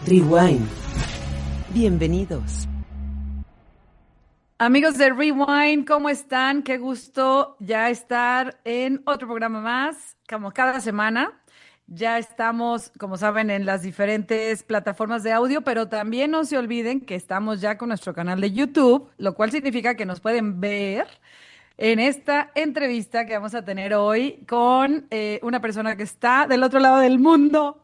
Rewind. Bienvenidos. Amigos de Rewind, ¿cómo están? Qué gusto ya estar en otro programa más, como cada semana. Ya estamos, como saben, en las diferentes plataformas de audio, pero también no se olviden que estamos ya con nuestro canal de YouTube, lo cual significa que nos pueden ver en esta entrevista que vamos a tener hoy con una persona que está del otro lado del mundo.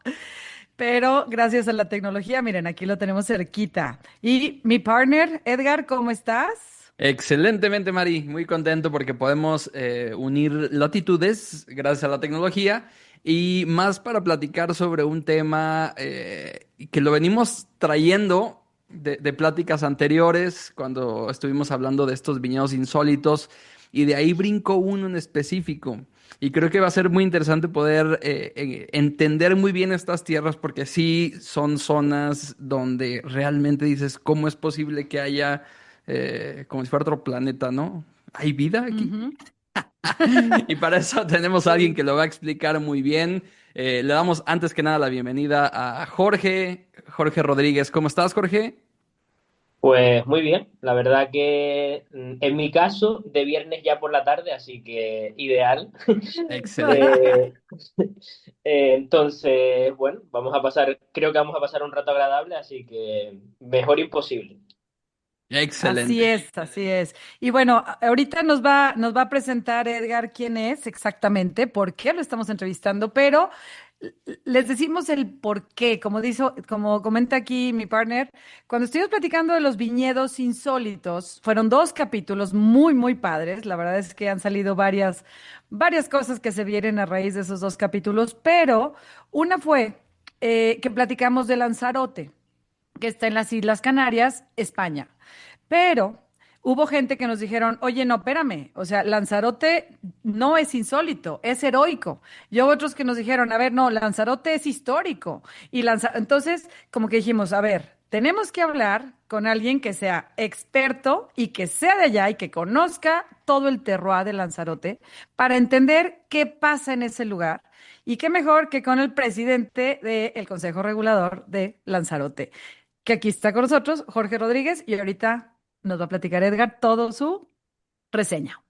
Pero gracias a la tecnología, miren, aquí lo tenemos cerquita. Y mi partner, Edgar, ¿cómo estás? Excelentemente, Mari. Muy contento porque podemos unir latitudes gracias a la tecnología y más para platicar sobre un tema que lo venimos trayendo de pláticas anteriores cuando estuvimos hablando de estos viñedos insólitos y de ahí brincó uno en específico. Y creo que va a ser muy interesante poder entender muy bien estas tierras porque sí son zonas donde realmente dices, ¿cómo es posible que haya como si fuera otro planeta, ¿no? ¿Hay vida aquí? Ujú. Y para eso tenemos a alguien Sí. que lo va a explicar muy bien. Le damos antes que nada la bienvenida a Jorge Rodríguez. ¿Cómo estás, Jorge? Pues muy bien, la verdad que en mi caso de viernes ya por la tarde, así que ideal. Excelente. Eh, entonces, bueno, creo que vamos a pasar un rato agradable, así que mejor imposible. Así Excelente. es, así es. Y bueno, ahorita nos va a presentar Edgar quién es exactamente, por qué lo estamos entrevistando, pero les decimos el por qué. Como comenta aquí mi partner, cuando estuvimos platicando de los viñedos insólitos, fueron dos capítulos muy, muy padres. La verdad es que han salido varias cosas que se vienen a raíz de esos dos capítulos, pero una fue que platicamos de Lanzarote, que está en las Islas Canarias, España. Pero hubo gente que nos dijeron, oye, no, espérame, o sea, Lanzarote no es insólito, es heroico. Y hubo otros que nos dijeron, a ver, no, Lanzarote es histórico. Entonces, como que dijimos, a ver, tenemos que hablar con alguien que sea experto y que sea de allá y que conozca todo el terroir de Lanzarote para entender qué pasa en ese lugar. Y qué mejor que con el presidente del Consejo Regulador de Lanzarote, que aquí está con nosotros, Jorge Rodríguez, y ahorita nos va a platicar Edgar todo su reseña.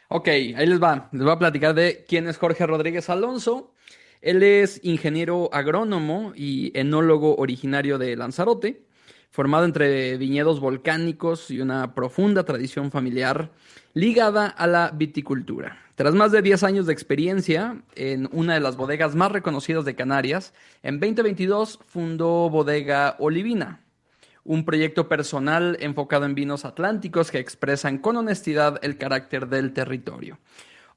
Ok, ahí les va. Les voy a platicar de quién es Jorge Rodríguez Alonso. Él es ingeniero agrónomo y enólogo originario de Lanzarote, formado entre viñedos volcánicos y una profunda tradición familiar ligada a la viticultura. Tras más de 10 años de experiencia en una de las bodegas más reconocidas de Canarias, en 2022 fundó Bodega Olivina, un proyecto personal enfocado en vinos atlánticos que expresan con honestidad el carácter del territorio.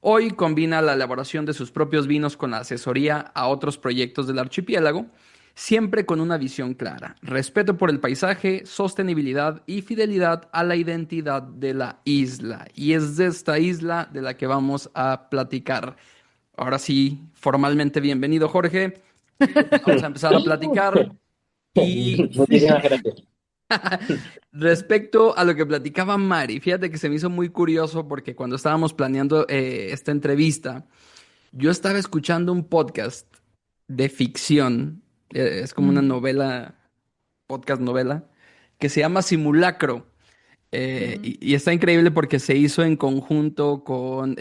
Hoy combina la elaboración de sus propios vinos con la asesoría a otros proyectos del archipiélago, siempre con una visión clara: respeto por el paisaje, sostenibilidad y fidelidad a la identidad de la isla. Y es de esta isla de la que vamos a platicar. Ahora sí, formalmente bienvenido, Jorge. Vamos a empezar a platicar. Y Muchísimas gracias. respecto a lo que platicaba Mari, fíjate que se me hizo muy curioso porque cuando estábamos planeando esta entrevista, yo estaba escuchando un podcast de ficción, es como una Mm, novela, podcast novela, que se llama Simulacro. ujú. Y está increíble porque se hizo en conjunto con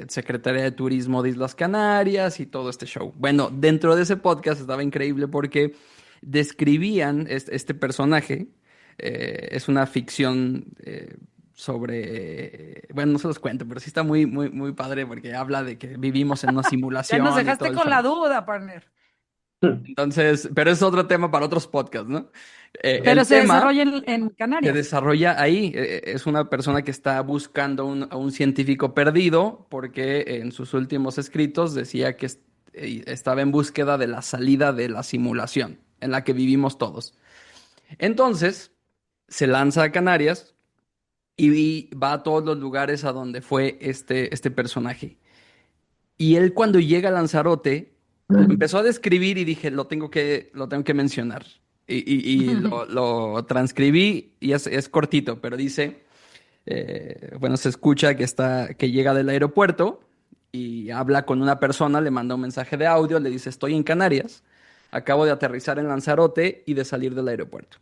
Secretaría de Turismo de Islas Canarias y todo este show. Bueno, dentro de ese podcast estaba increíble porque describían este personaje. Es una ficción sobre, bueno, no se los cuento, pero sí está muy, muy, muy padre porque habla de que vivimos en una Ya nos simulación y todo dejaste el con la show. duda, partner. Entonces, pero es otro tema para otros podcasts, ¿no? Pero El se tema desarrolla en se Canarias. desarrolla ahí. Es una persona que está buscando a un científico perdido porque en sus últimos escritos decía que estaba en búsqueda de la salida de la simulación en la que vivimos todos. Entonces, se lanza a Canarias y va a todos los lugares a donde fue este personaje. Y él cuando llega a Lanzarote, lo empezó a describir y dije, lo tengo que mencionar. Y lo transcribí y es cortito, pero dice, bueno, se escucha que llega del aeropuerto y habla con una persona, le manda un mensaje de audio, le dice, estoy en Canarias. Acabo de aterrizar en Lanzarote y de salir del aeropuerto.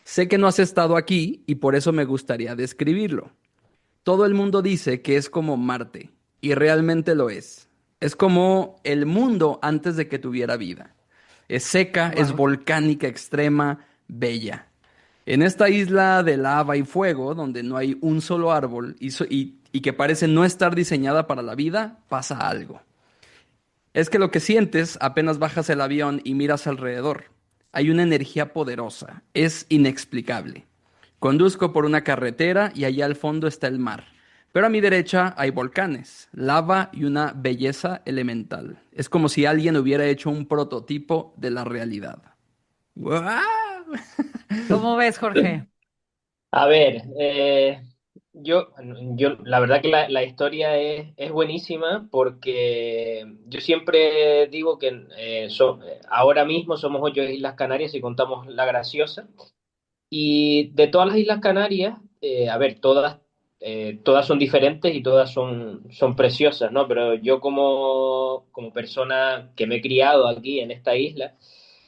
Sé que no has estado aquí y por eso me gustaría describirlo. Todo el mundo dice que es como Marte, y realmente lo es. Es como el mundo antes de que tuviera vida. Es seca, es Wow. volcánica, extrema, bella. En esta isla de lava y fuego, donde no hay un solo árbol y que parece no estar diseñada para la vida, pasa algo. Es que lo que sientes apenas bajas el avión y miras alrededor. Hay una energía poderosa, es inexplicable. Conduzco por una carretera y allá al fondo está el mar. Pero a mi derecha hay volcanes, lava y una belleza elemental. Es como si alguien hubiera hecho un prototipo de la realidad. ¡Guau! ¿Cómo ves, Jorge? A ver, yo, la verdad que la historia es buenísima porque yo siempre digo que ahora mismo somos 8 Islas Canarias y contamos La Graciosa. Y de todas las Islas Canarias, a ver, todas son diferentes y todas son preciosas, ¿no? Pero yo como persona que me he criado aquí en esta isla,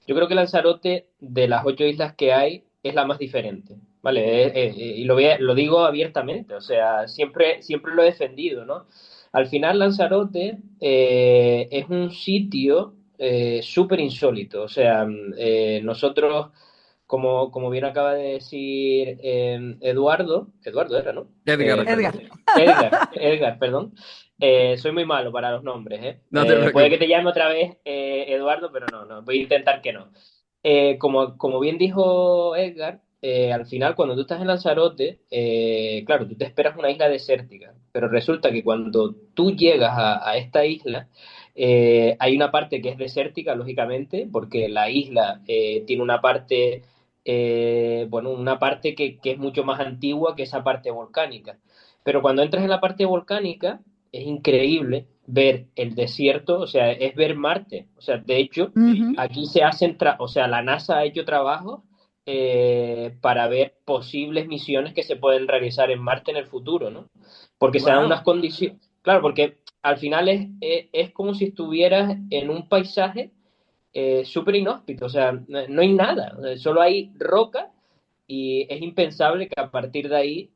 yo creo que Lanzarote, de las 8 islas que hay, es la más diferente, ¿vale? Y lo digo abiertamente, o sea, siempre lo he defendido, ¿no? Al final, Lanzarote es un sitio súper insólito, o sea, nosotros como bien acaba de decir Eduardo era, ¿no? Edgar, Edgar. Perdón. Edgar, perdón. Soy muy malo para los nombres, ¿eh? no te Puede que preocupes. te llame otra vez Eduardo, pero no, voy a intentar que no. Como bien dijo Edgar, al final cuando tú estás en Lanzarote, claro, tú te esperas una isla desértica, pero resulta que cuando tú llegas a esta isla, hay una parte que es desértica, lógicamente, porque la isla tiene una parte bueno, una parte que es mucho más antigua que esa parte volcánica. Pero cuando entras en la parte volcánica, es increíble ver el desierto, o sea, es ver Marte. O sea, de hecho, Ujú. aquí o sea, la NASA ha hecho trabajos para ver posibles misiones que se pueden realizar en Marte en el futuro, ¿no? Porque se dan unas Wow. condiciones, claro, porque al final es como si estuvieras en un paisaje súper inhóspito, o sea, no hay nada, solo hay roca y es impensable que a partir de ahí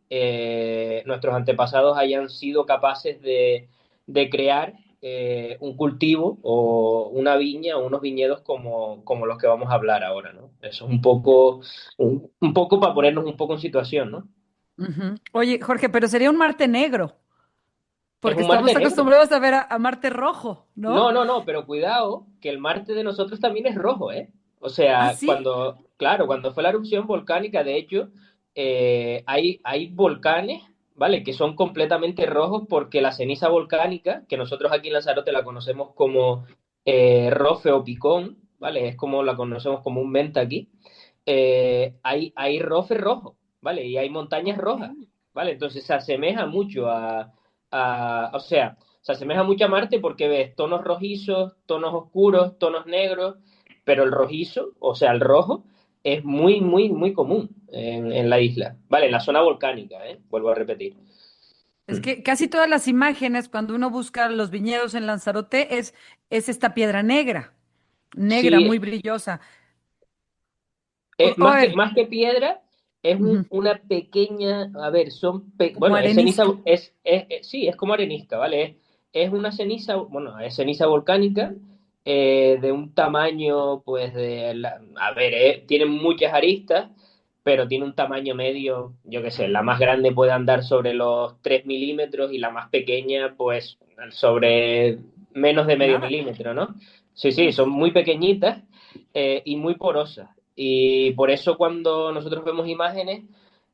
nuestros antepasados hayan sido capaces de crear un cultivo o una viña o unos viñedos como los que vamos a hablar ahora, ¿no? Eso es un poco para ponernos un poco en situación, ¿no? Ujú. Oye, Jorge, pero sería un Marte negro, Es porque un estamos Marte negro. acostumbrados a ver a Marte rojo, ¿no? No, pero cuidado, que el Marte de nosotros también es rojo, ¿eh? O Ah, sea, sí. claro, cuando fue la erupción volcánica, de hecho, hay volcanes, ¿vale? Que son completamente rojos porque la ceniza volcánica, que nosotros aquí en Lanzarote la conocemos como rofe o picón, ¿vale? Es como la conocemos comúnmente aquí. Hay rofe rojo, ¿vale? Y hay montañas Ok. rojas, ¿vale? Entonces se asemeja mucho o sea, se asemeja mucho a Marte porque ves tonos rojizos, tonos oscuros, tonos negros, pero el rojizo, o sea, el rojo, es muy común en la isla, ¿vale? En la zona volcánica, ¿eh? Vuelvo a repetir. Es que casi todas las imágenes, cuando uno busca los viñedos en Lanzarote, es esta piedra negra, negra, muy Sí, brillosa. A ver, más que piedra, es ujú, una pequeña, a ver, como bueno, es ceniza, arenisca. sí, es como arenisca, ¿vale? Es una ceniza, bueno, es ceniza volcánica de un tamaño, pues, a ver, tiene muchas aristas, pero tiene un tamaño medio, yo qué sé, la más grande puede andar sobre los 3 milímetros y la más pequeña, pues, sobre menos de medio Nada. milímetro, ¿no? Sí, sí, Uf. son muy pequeñitas y muy porosas. Y por eso cuando nosotros vemos imágenes,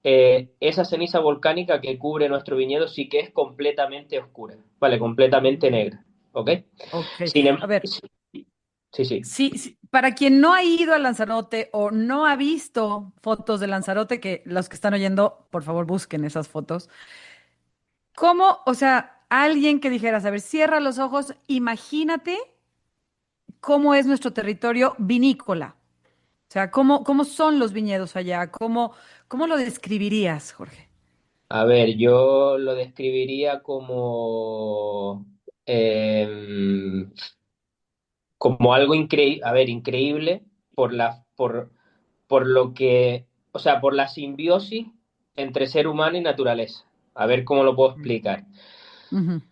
esa ceniza volcánica que cubre nuestro viñedo sí que es completamente oscura, ¿vale? Completamente negra, ¿ok? Ok. Sin em- A ver, sí, sí. sí, sí, para quien no ha ido a Lanzarote o no ha visto fotos de Lanzarote, que los que están oyendo, por favor, busquen esas fotos. ¿Cómo, o sea, alguien que dijeras, a ver, cierra los ojos, imagínate cómo es nuestro territorio vinícola? O sea, ¿cómo son los viñedos allá? ¿Cómo lo describirías, Jorge? A ver, yo lo describiría como como algo increíble por lo que, o sea, por la simbiosis entre ser humano y naturaleza. A ver cómo lo puedo explicar. Ujú.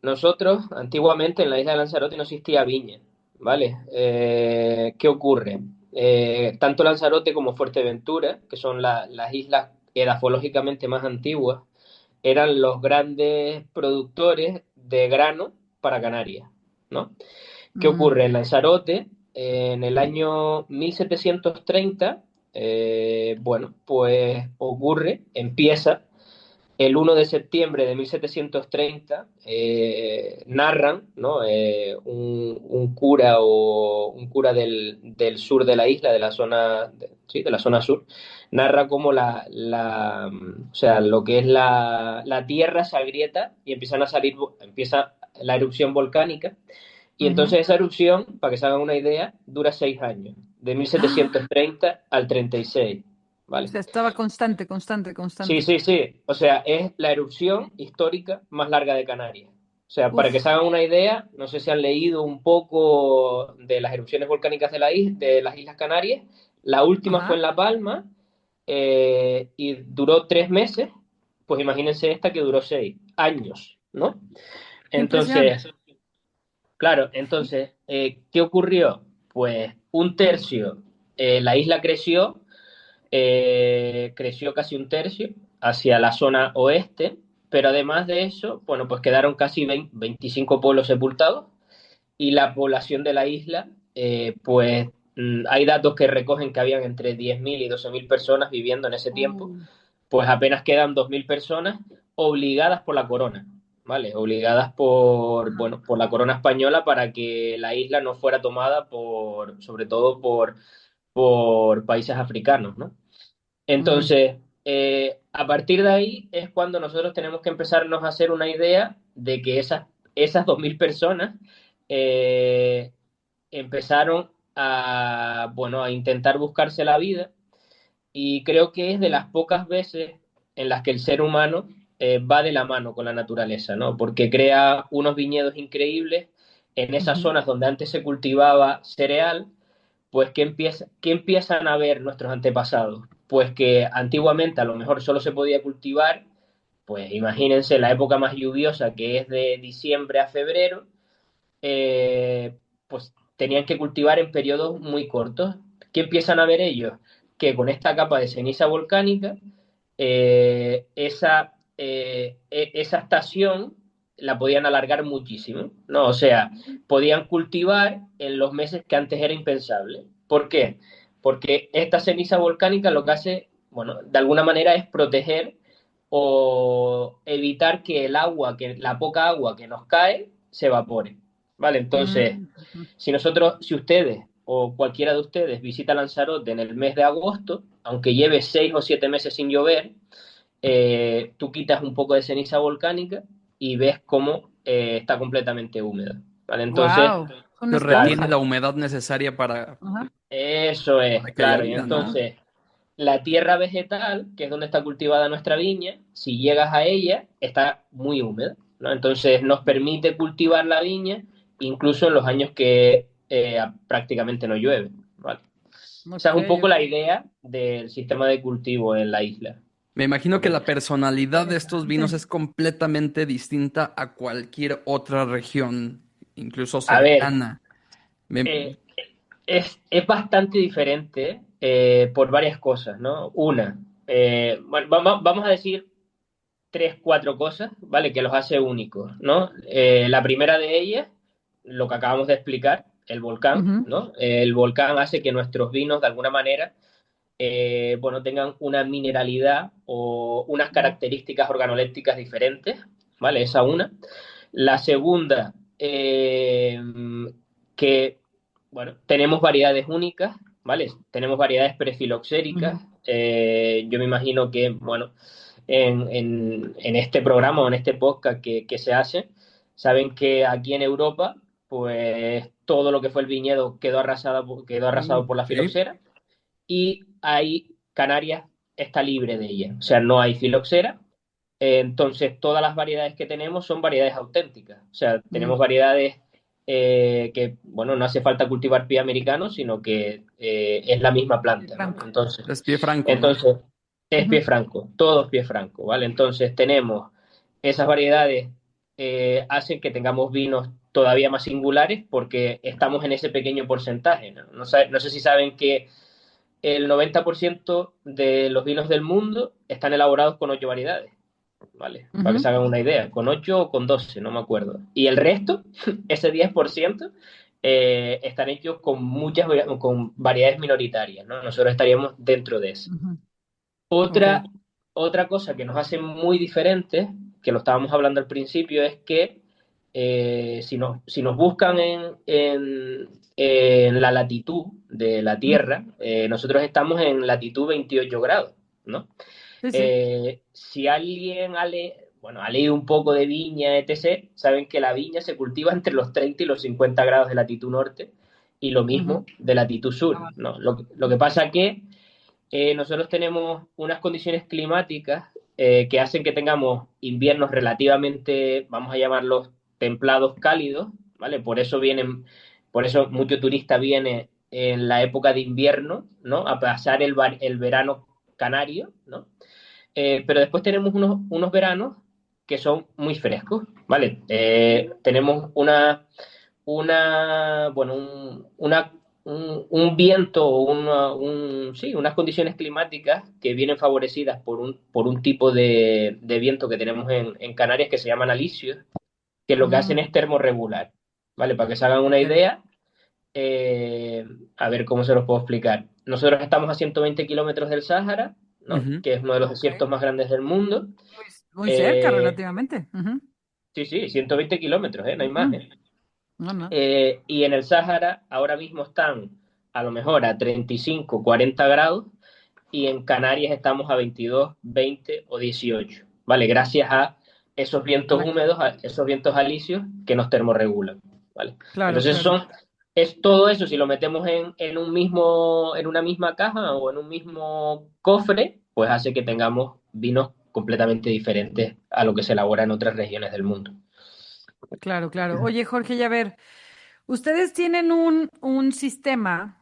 Nosotros, antiguamente en la isla de Lanzarote no existía viña, ¿vale? ¿Qué ocurre? Tanto Lanzarote como Fuerteventura, que son las islas edafológicamente más antiguas, eran los grandes productores de grano para Canarias, ¿no? ¿Qué Mm. ocurre? En Lanzarote, en el año 1730, bueno, pues empieza el 1 de septiembre de 1730, narran, ¿no? Un cura o un cura del sur de la isla, de la zona, sí, de la zona sur, narra cómo o sea, lo que es la tierra se agrieta y empieza la erupción volcánica. Y Ujú. entonces esa erupción, para que se hagan una idea, dura 6 años, de ¡Ah! 1730 al 36, O ¿vale? sea, estaba constante, constante, Sí, constante. sí, sí. O sea, es la erupción histórica más larga de Canarias. O sea, para que se Uf. hagan una idea, no sé si han leído un poco de las erupciones volcánicas de las Islas Canarias. La última fue Ajá. en La Palma y duró 3 meses. Pues imagínense esta que duró 6 años, ¿no? Qué impresionante. Entonces, claro, entonces, ¿qué ocurrió? Pues un tercio, la isla creció casi un tercio hacia la zona oeste, pero además de eso, bueno, pues quedaron casi 25 pueblos sepultados y la población de la isla, pues hay datos que recogen que habían entre 10.000 y 12.000 personas viviendo en ese tiempo, Uh, pues apenas quedan 2.000 personas obligadas por la corona, ¿vale? Obligadas por la corona española para que la isla no fuera tomada sobre todo por países africanos, ¿no? mm. Entonces, a partir de ahí es cuando nosotros tenemos que empezarnos a hacer una idea de que esas 2.000 personas eh, empezaron bueno, a intentar buscarse la vida y creo que es de las pocas veces en las que el ser humano va de la mano con la naturaleza, ¿no? Porque crea unos viñedos increíbles en esas Ujú. zonas donde antes se cultivaba cereal, pues ¿qué empiezan a ver nuestros antepasados? Pues que antiguamente a lo mejor solo se podía cultivar, pues imagínense la época más lluviosa que es de diciembre a febrero, pues tenían que cultivar en periodos muy cortos. ¿Qué empiezan a ver ellos? Que con esta capa de ceniza volcánica, esa estación la podían alargar muchísimo, ¿no? O sea, podían cultivar en los meses que antes era impensable. ¿Por qué? Porque esta ceniza volcánica lo que hace, bueno, de alguna manera es proteger o evitar que la poca agua que nos cae se evapore. Vale, entonces, Mm, ujú. si ustedes o cualquiera de ustedes visita Lanzarote en el mes de agosto, aunque lleve 6 o 7 meses sin llover, tú quitas un poco de ceniza volcánica y ves cómo está completamente húmeda. ¿Vale? Entonces, Wow, una Se retiene esponja. la humedad necesaria Ajá. eso es, para que haya claro. Y vida, ¿no? entonces, la tierra vegetal, que es donde está cultivada nuestra viña, si llegas a ella, está muy húmeda, ¿no? Entonces, nos permite cultivar la viña incluso en los años que prácticamente no llueve, ¿vale? Esa es Ok, un poco la ok. idea del sistema de cultivo en la isla. Me imagino ¿Ok? que la personalidad de estos vinos Interesante. es completamente distinta a cualquier otra región, incluso A ver, cercana. eh, es bastante diferente por varias cosas, ¿no? Una, bueno, vamos a decir tres, cuatro cosas, ¿vale? Que los hace únicos, ¿no? La primera de ellas, lo que acabamos de explicar, el volcán, Ujú. ¿no? El volcán hace que nuestros vinos, de alguna manera, bueno, tengan una mineralidad o unas características organolépticas diferentes, ¿vale? Esa una. La segunda, que, bueno, tenemos variedades únicas, ¿vale? Tenemos variedades prefiloxéricas. Ujú. Yo me imagino que, bueno, en este programa o en este podcast que se hace, saben que aquí en Europa, pues todo lo que fue el viñedo quedó arrasado por la Sí. filoxera y ahí Canarias está libre de ella, o sea, no hay filoxera. Entonces, todas las variedades que tenemos son variedades auténticas, o sea, Mm. tenemos variedades, que, bueno, no hace falta cultivar pie americano, sino que es la misma planta, ¿no? Franco. Es pie franco, ¿no? Entonces, es pie Ujú, franco, todo es pie franco, ¿vale? Entonces tenemos esas variedades, hacen que tengamos vinos todavía más singulares porque estamos en ese pequeño porcentaje, ¿no? No sé si saben que el 90% de los vinos del mundo están elaborados con 8 variedades, ¿vale? Para que se ujú. hagan una idea, con 8 o con 12, no me acuerdo. Y el resto, ese 10%, están hechos con con variedades minoritarias, ¿no? Nosotros estaríamos dentro de eso. Ujú. Ok. Otra, otra cosa que nos hace muy diferentes, que lo estábamos hablando al principio, es que si nos buscan en la latitud de la Ujú. Tierra, nosotros estamos en latitud 28 grados, ¿no? Sí, sí. Si alguien bueno, ha leído un poco de viña, etc., saben que la viña se cultiva entre los 30 y los 50 grados de latitud norte y lo Ujú. mismo de latitud sur, Abajo. ¿no? Lo que pasa que nosotros tenemos unas condiciones climáticas que hacen que tengamos inviernos relativamente, vamos a llamarlos templados, cálidos, ¿vale? Por eso mucho turista viene en la época de invierno, ¿no? A pasar el verano canario, ¿no? Pero después tenemos unos veranos que son muy frescos, ¿vale? Tenemos bueno, un viento o sí, unas condiciones climáticas que vienen favorecidas por un tipo de viento que tenemos en Canarias que se llaman alisios, que lo que hacen Mm, es termorregular, ¿vale? Para que se hagan una ok. idea, a ver cómo se los puedo explicar. Nosotros estamos a 120 kilómetros del Sáhara, ¿no? Ujú. Que es uno de los Ok. desiertos más grandes del mundo. Muy, muy cerca Eh, relativamente. Ujú, sí, sí, 120 kilómetros, no hay más, ujú. ¿eh? No, no. Y en el Sáhara ahora mismo están a lo mejor a 35, 40 grados y en Canarias estamos a 22, 20 o 18, ¿vale? Gracias a esos vientos La húmedos, a calidad. esos vientos alisios que nos termorregulan, ¿vale? Claro, Entonces claro. es todo eso, si lo metemos en una misma caja o en un mismo cofre, pues hace que tengamos vinos completamente diferentes a lo que se elabora en otras regiones del mundo. Claro, claro. Oye, Jorge, ya ver, ustedes tienen un sistema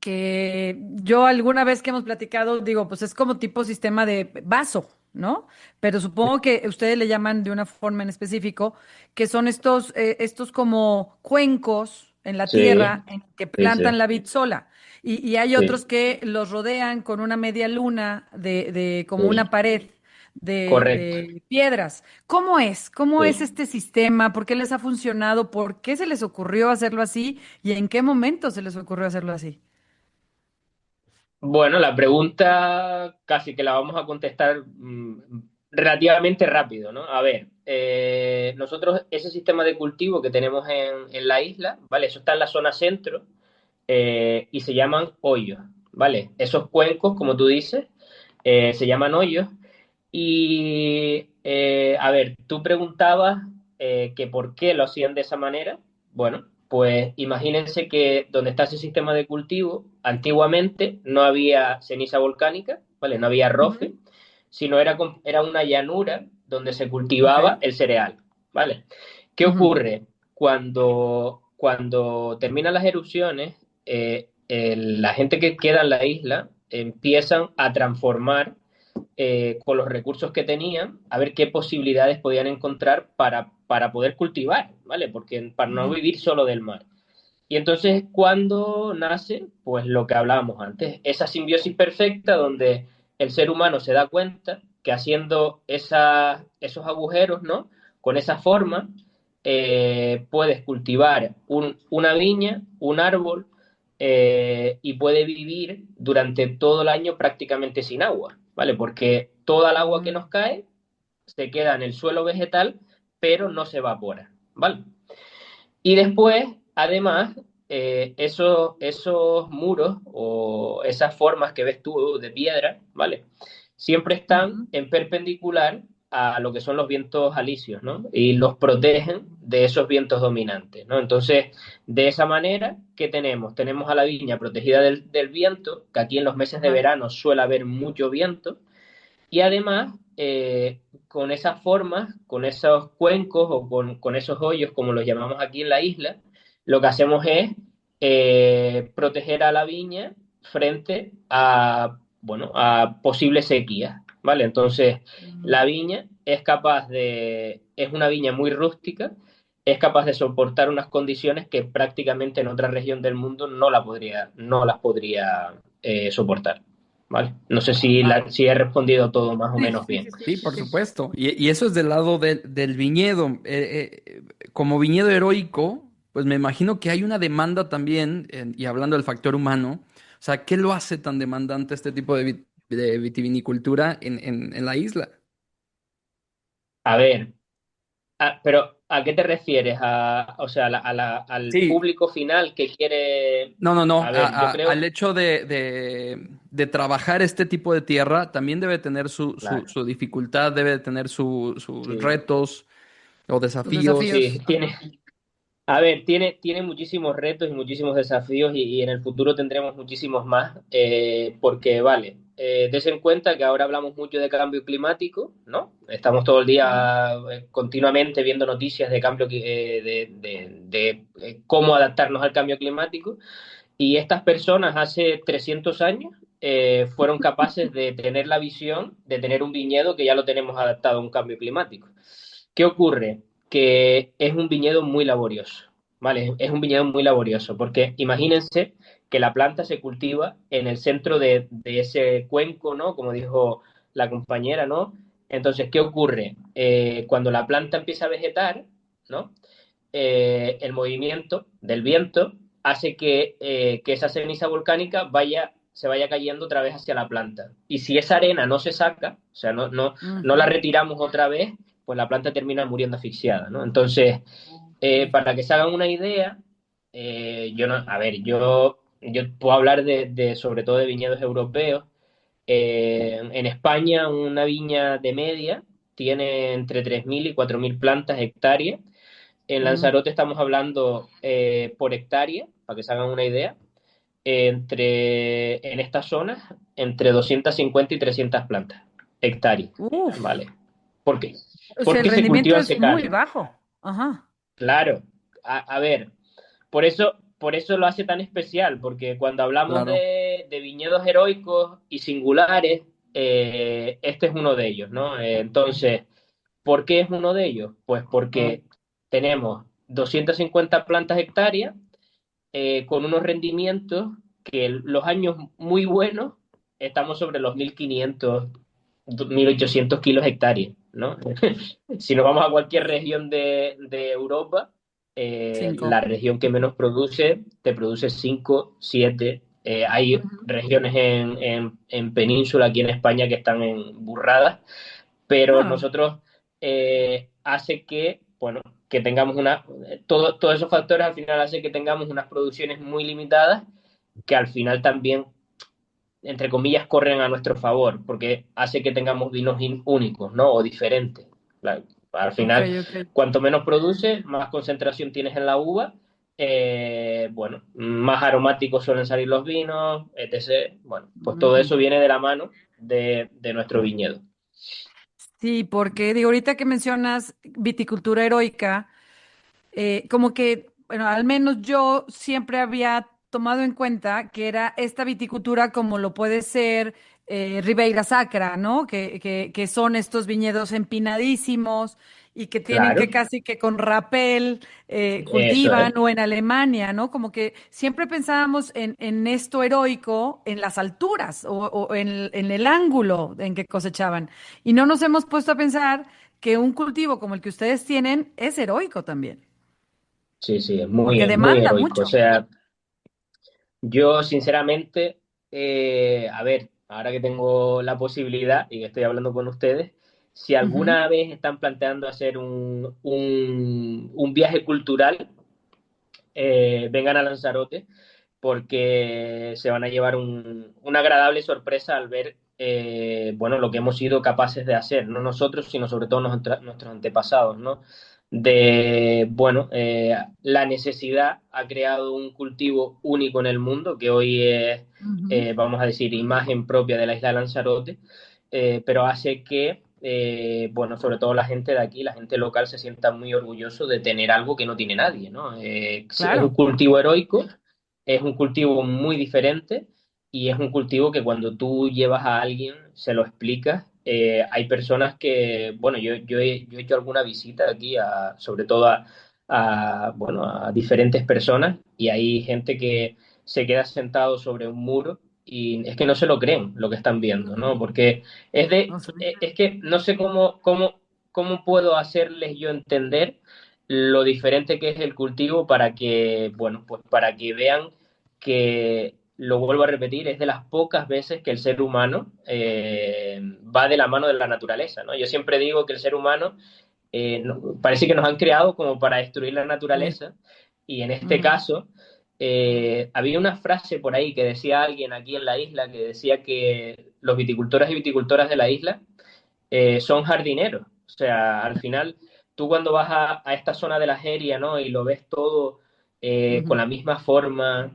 que yo alguna vez que hemos platicado, digo, pues es como tipo sistema de vaso, ¿no? Pero supongo que ustedes le llaman de una forma en específico, que son estos como cuencos en la Sí, tierra en que sí, sí, plantan la vid sola. Y hay sí, otros que los rodean con una media luna de como sí, una pared correcto. de piedras. ¿Cómo es? ¿Cómo es Sí. este sistema? ¿Por qué les ha funcionado? ¿Por qué se les ocurrió hacerlo así? ¿Y en qué momento se les ocurrió hacerlo así? Bueno, la pregunta casi que la vamos a contestar relativamente rápido, ¿no? A ver, nosotros ese sistema de cultivo que tenemos en la isla, ¿vale? Eso está en la zona centro y se llaman hoyos, ¿vale? Esos cuencos, como tú dices, se llaman hoyos. Y, a ver, tú preguntabas que por qué lo hacían de esa manera. Bueno, pues imagínense que donde está ese sistema de cultivo, antiguamente no había ceniza volcánica, ¿vale? No había rofe, Ujú. sino era una llanura donde se Ok. cultivaba el cereal, ¿vale? ¿Qué Ujú. ocurre? Cuando terminan las erupciones, la gente que queda en la isla empiezan a transformar con los recursos que tenían, a ver qué posibilidades podían encontrar para poder cultivar, ¿vale? Porque para no Ujú. vivir solo del mar. Y entonces, cuando nace, pues lo que hablábamos antes, esa simbiosis perfecta donde el ser humano se da cuenta que haciendo esos agujeros, ¿no? Con esa forma, puedes cultivar una viña, un árbol, y puede vivir durante todo el año prácticamente sin agua, ¿vale? Porque toda el agua que Mm. nos cae se queda en el suelo vegetal, pero no se evapora, ¿vale? Y después, además, esos muros o esas formas que ves tú de piedra, ¿vale? Siempre están Ujú. en perpendicular a lo que son los vientos alisios, ¿no? Y los protegen de esos vientos dominantes, ¿no? Entonces, de esa manera, ¿qué tenemos? Tenemos a la viña protegida del viento, que aquí en los meses de Ajá. verano suele haber mucho viento, Y además, con esas formas, con esos cuencos o con esos hoyos, como los llamamos aquí en la isla, lo que hacemos es proteger a la viña frente a, bueno, a posibles sequías, ¿vale? Entonces, la viña es una viña muy rústica, es capaz de soportar unas condiciones que prácticamente en otra región del mundo no las podría soportar. ¿Vale? No sé si he respondido todo más o Sí, menos sí, bien. sí, sí, Sí, por sí. supuesto. Y eso es del lado del viñedo. Como viñedo heroico, pues me imagino que hay una demanda también, y hablando del factor humano, o sea, ¿qué lo hace tan demandante este tipo de vitivinicultura en la isla? A ver, pero ¿a qué te refieres? O sea, al Sí, público final que quiere... no, no, no. A ver, yo Al creo... hecho de trabajar este tipo de tierra, también debe tener Claro, su dificultad, debe tener sus sí, retos o Los desafíos. sí, desafíos. A ver, tiene muchísimos retos y muchísimos desafíos y en el futuro tendremos muchísimos más, porque vale, des en cuenta que ahora hablamos mucho de cambio climático, ¿no? Estamos todo el día continuamente viendo noticias de cómo adaptarnos al cambio climático y estas personas hace 300 años fueron capaces de tener la visión de tener un viñedo que ya lo tenemos adaptado a un cambio climático. ¿Qué ocurre? Que es un viñedo muy laborioso, ¿vale? Es un viñedo muy laborioso, porque imagínense que la planta se cultiva en el centro de ese cuenco, ¿no? Como dijo la compañera, ¿no? Entonces, ¿qué ocurre? Cuando la planta empieza a vegetar, ¿no? El movimiento del viento hace que esa ceniza volcánica se vaya cayendo otra vez hacia la planta. Y si esa arena no se saca, o sea, no la Ujú. retiramos otra vez, pues la planta termina muriendo asfixiada, ¿no? Entonces, Ok. para que se hagan una idea, yo no, a ver, yo puedo hablar sobre todo de viñedos europeos. En España, una viña de media tiene entre 3.000 y 4.000 plantas hectáreas. En Mm. Lanzarote estamos hablando por hectárea, para que se hagan una idea, en estas zonas, entre 250 y 300 plantas hectáreas, Uf. ¿vale? ¿Por qué? O sea, el Porque se rendimiento cultiva es muy secano. bajo. Ajá. Claro, a ver, por eso lo hace tan especial, porque cuando hablamos Claro. de viñedos heroicos y singulares, este es uno de ellos, ¿no? Entonces, ¿por qué es uno de ellos? Pues porque tenemos 250 plantas hectáreas con unos rendimientos que los años muy buenos estamos sobre los 1.500, 1.800 kilos hectáreas, ¿no? Si nos vamos a cualquier región de Europa, la Cinco. región que menos produce, te produce 5 7. Hay Ujú. regiones en península aquí en España que están en burradas, pero No. nosotros hace que, bueno, que tengamos todos esos factores al final hace que tengamos unas producciones muy limitadas que al final también, entre comillas, corren a nuestro favor, porque hace que tengamos vinos únicos, ¿no? O diferentes. Al Ok, final, ok. cuanto menos produces, más concentración tienes en la uva, bueno, más aromáticos suelen salir los vinos, etc. Bueno, pues todo Ujú. eso viene de la mano de nuestro viñedo. Sí, porque digo, ahorita que mencionas viticultura heroica, como que, bueno, al menos yo siempre había tomado en cuenta que era esta viticultura como lo puede ser Ribeira Sacra, ¿no? Que son estos viñedos empinadísimos y que tienen Claro, que casi que con rapel eso es. cultivan o en Alemania, ¿no? Como que siempre pensábamos en esto heroico en las alturas o en el ángulo en que cosechaban. Y no nos hemos puesto a pensar que un cultivo como el que ustedes tienen es heroico también. Sí, sí, Porque es muy demanda heroico. O mucho. sea, yo sinceramente, a ver, ahora que tengo la posibilidad y que estoy hablando con ustedes, si Ujú. alguna vez están planteando hacer un viaje cultural, vengan a Lanzarote porque se van a llevar una agradable sorpresa al ver, bueno, lo que hemos sido capaces de hacer, no nosotros, sino sobre todo nuestros antepasados, ¿no? Bueno, la necesidad ha creado un cultivo único en el mundo, que hoy es, Ujú. vamos a decir, imagen propia de la isla de Lanzarote, pero hace que, bueno, sobre todo la gente de aquí, la gente local se sienta muy orgulloso de tener algo que no tiene nadie, ¿no? Es un Claro. cultivo heroico, es un cultivo muy diferente y es un cultivo que cuando tú llevas a alguien, se lo explicas. Hay personas que, bueno, yo he hecho alguna visita aquí, sobre todo bueno, a diferentes personas y hay gente que se queda sentado sobre un muro y es que no se lo creen lo que están viendo, ¿no? Porque No sé. es que no sé cómo puedo hacerles yo entender lo diferente que es el cultivo para que, bueno, pues para que vean que, lo vuelvo a repetir, es de las pocas veces que el ser humano va de la mano de la naturaleza, ¿no? Yo siempre digo que el ser humano parece que nos han creado como para destruir la Sí. naturaleza y en este Ujú. caso había una frase por ahí que decía alguien aquí en la isla que decía que los viticultores y viticultoras de la isla son jardineros. O sea, al final, tú cuando vas a esta zona de la Jeria, ¿no? Y lo ves todo con Ujú. la misma forma,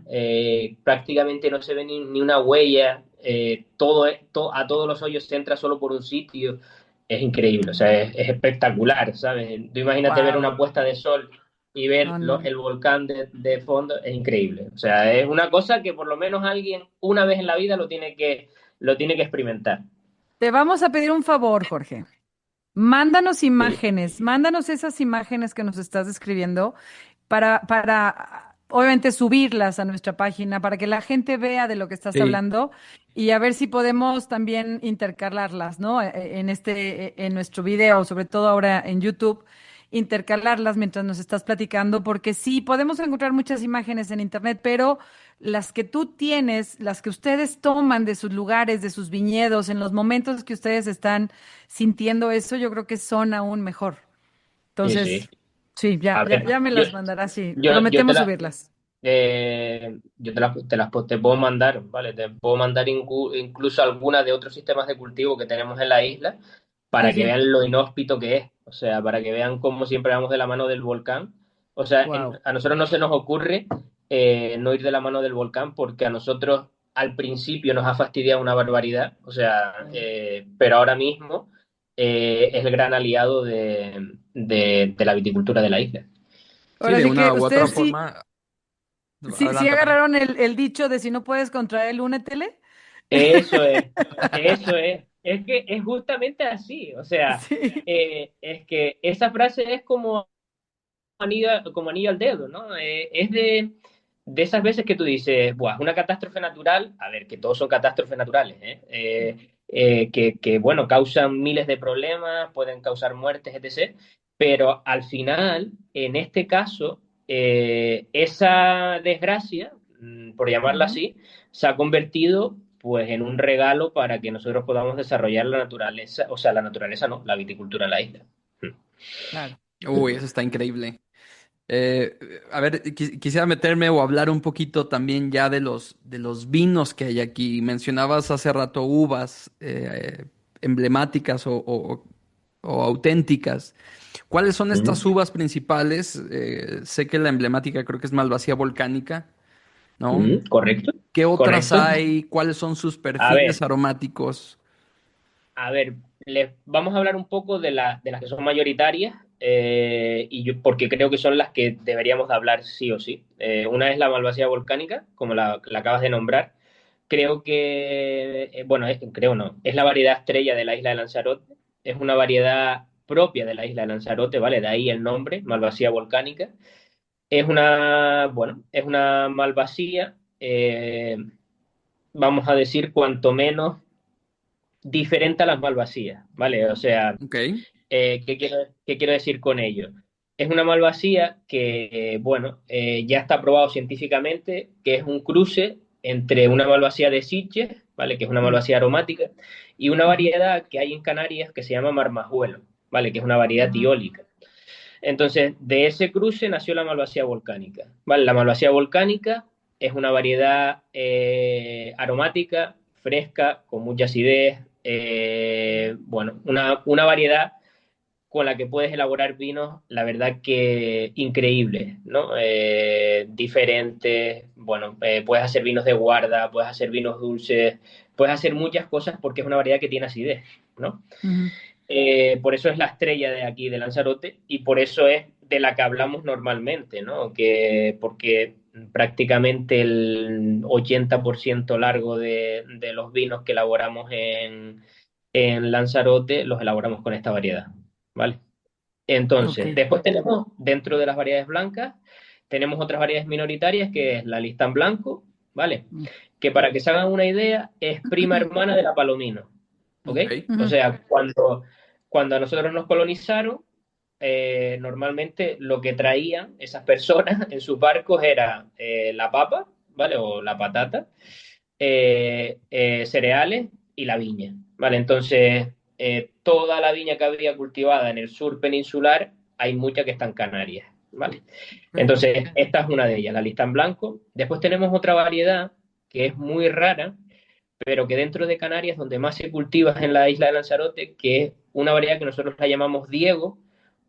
prácticamente no se ve ni una huella, a todos los hoyos se entra solo por un sitio. Es increíble, o sea, es espectacular, ¿sabes? Tú imagínate ver una Wow. puesta de sol y ver No, no. el volcán de fondo, es increíble. O sea, es una cosa que por lo menos alguien una vez en la vida lo tiene que experimentar. Te vamos a pedir un favor, Jorge. Sí. Mándanos esas imágenes que nos estás describiendo obviamente subirlas a nuestra página para que la gente vea de lo que estás Sí, hablando y a ver si podemos también intercalarlas, ¿no? En nuestro video, sobre todo ahora en YouTube, intercalarlas mientras nos estás platicando, porque sí, podemos encontrar muchas imágenes en internet, pero las que tú tienes, las que ustedes toman de sus lugares, de sus viñedos, en los momentos que ustedes están sintiendo eso, yo creo que son aún mejor. Sí, sí. Entonces, sí, A ver, ya me yo, las mandarás, sí. yo Prometemos subirlas. te puedo mandar, ¿vale? Te puedo mandar incluso algunas de otros sistemas de cultivo que tenemos en la isla Sí, para que sí. vean lo inhóspito que es. O sea, para que vean cómo siempre vamos de la mano del volcán. O sea, Wow. a nosotros no se nos ocurre no ir de la mano del volcán porque a nosotros al principio nos ha fastidiado una barbaridad. O sea, pero ahora mismo es el gran aliado de la viticultura de la isla. sí, Ahora de sí que una u otra ustedes sí, forma. sí Adelante, adelante. agarraron el dicho de si no puedes contra él, únetele. Eso es, eso es. Es que es justamente así. O sea, Sí. es que esa frase es como anillo al dedo, ¿no? Es de esas veces que tú dices, buah, una catástrofe natural, a ver, que todos son catástrofes naturales, ¿eh? Bueno, causan miles de problemas, pueden causar muertes, etc. Pero al final, en este caso, esa desgracia, por llamarla Ujú. así, se ha convertido pues en un regalo para que nosotros podamos desarrollar la naturaleza, o sea, la naturaleza no, la viticultura en la isla. Claro. Uy, eso está increíble. Eh, a ver, quisiera meterme o hablar un poquito también ya de los vinos que hay aquí. Mencionabas hace rato uvas emblemáticas o auténticas. ¿Cuáles son estas Mm, uvas principales? Sé que la emblemática creo que es Malvasía volcánica, ¿no? correcto, ¿Qué otras correcto. hay? ¿Cuáles son sus A perfiles ver, aromáticos? a ver, vamos a hablar un poco de las que son mayoritarias porque creo que son las que deberíamos de hablar sí o sí. Una es la malvasía volcánica, como la acabas de nombrar. Creo que, bueno, creo no, es la variedad estrella de la isla de Lanzarote. Es una variedad propia de la isla de Lanzarote, ¿vale? De ahí el nombre, malvasía volcánica. Es una malvasía, vamos a decir, cuanto menos diferente a las malvasías, ¿vale? O sea, Ok. ¿qué quiero decir con ello? Es una malvasía que, bueno, ya está probado científicamente, que es un cruce entre una malvasía de Sitges, ¿vale? Que es una Mm. malvasía aromática, y una Ujú. variedad que hay en Canarias que se llama marmajuelo, ¿vale? Que es una variedad Ujú. tiólica. Entonces, de ese cruce nació la malvasía volcánica, ¿vale? La malvasía volcánica es una variedad aromática, fresca, con mucha acidez, bueno, una variedad con la que puedes elaborar vinos, la verdad que increíbles, ¿no? Diferentes, bueno, puedes hacer vinos de guarda, puedes hacer vinos dulces, puedes hacer muchas cosas porque es una variedad que tiene acidez, ¿no? Ujú. Por eso es la estrella de aquí de Lanzarote y por eso es de la que hablamos normalmente, ¿no? Porque prácticamente el 80% largo de los vinos que elaboramos en Lanzarote los elaboramos con esta variedad, ¿vale? Ok. Entonces, después tenemos, dentro de las variedades blancas, tenemos otras variedades minoritarias, que es la Listán Blanco, ¿vale? Mm. Que para que se hagan una idea, es prima hermana de la Palomino, ¿ok? Ok. O Ujú. sea, cuando a nosotros nos colonizaron, normalmente lo que traían esas personas en sus barcos era la papa, ¿vale? O la patata, cereales y la viña, ¿vale? Entonces, toda la viña que había cultivada en el sur peninsular, hay mucha que está en Canarias, ¿vale? Ok. Entonces, esta es una de ellas, la listán blanco. Después tenemos otra variedad que es muy rara, pero que dentro de Canarias, donde más se cultiva es en la isla de Lanzarote, que es una variedad que nosotros la llamamos Diego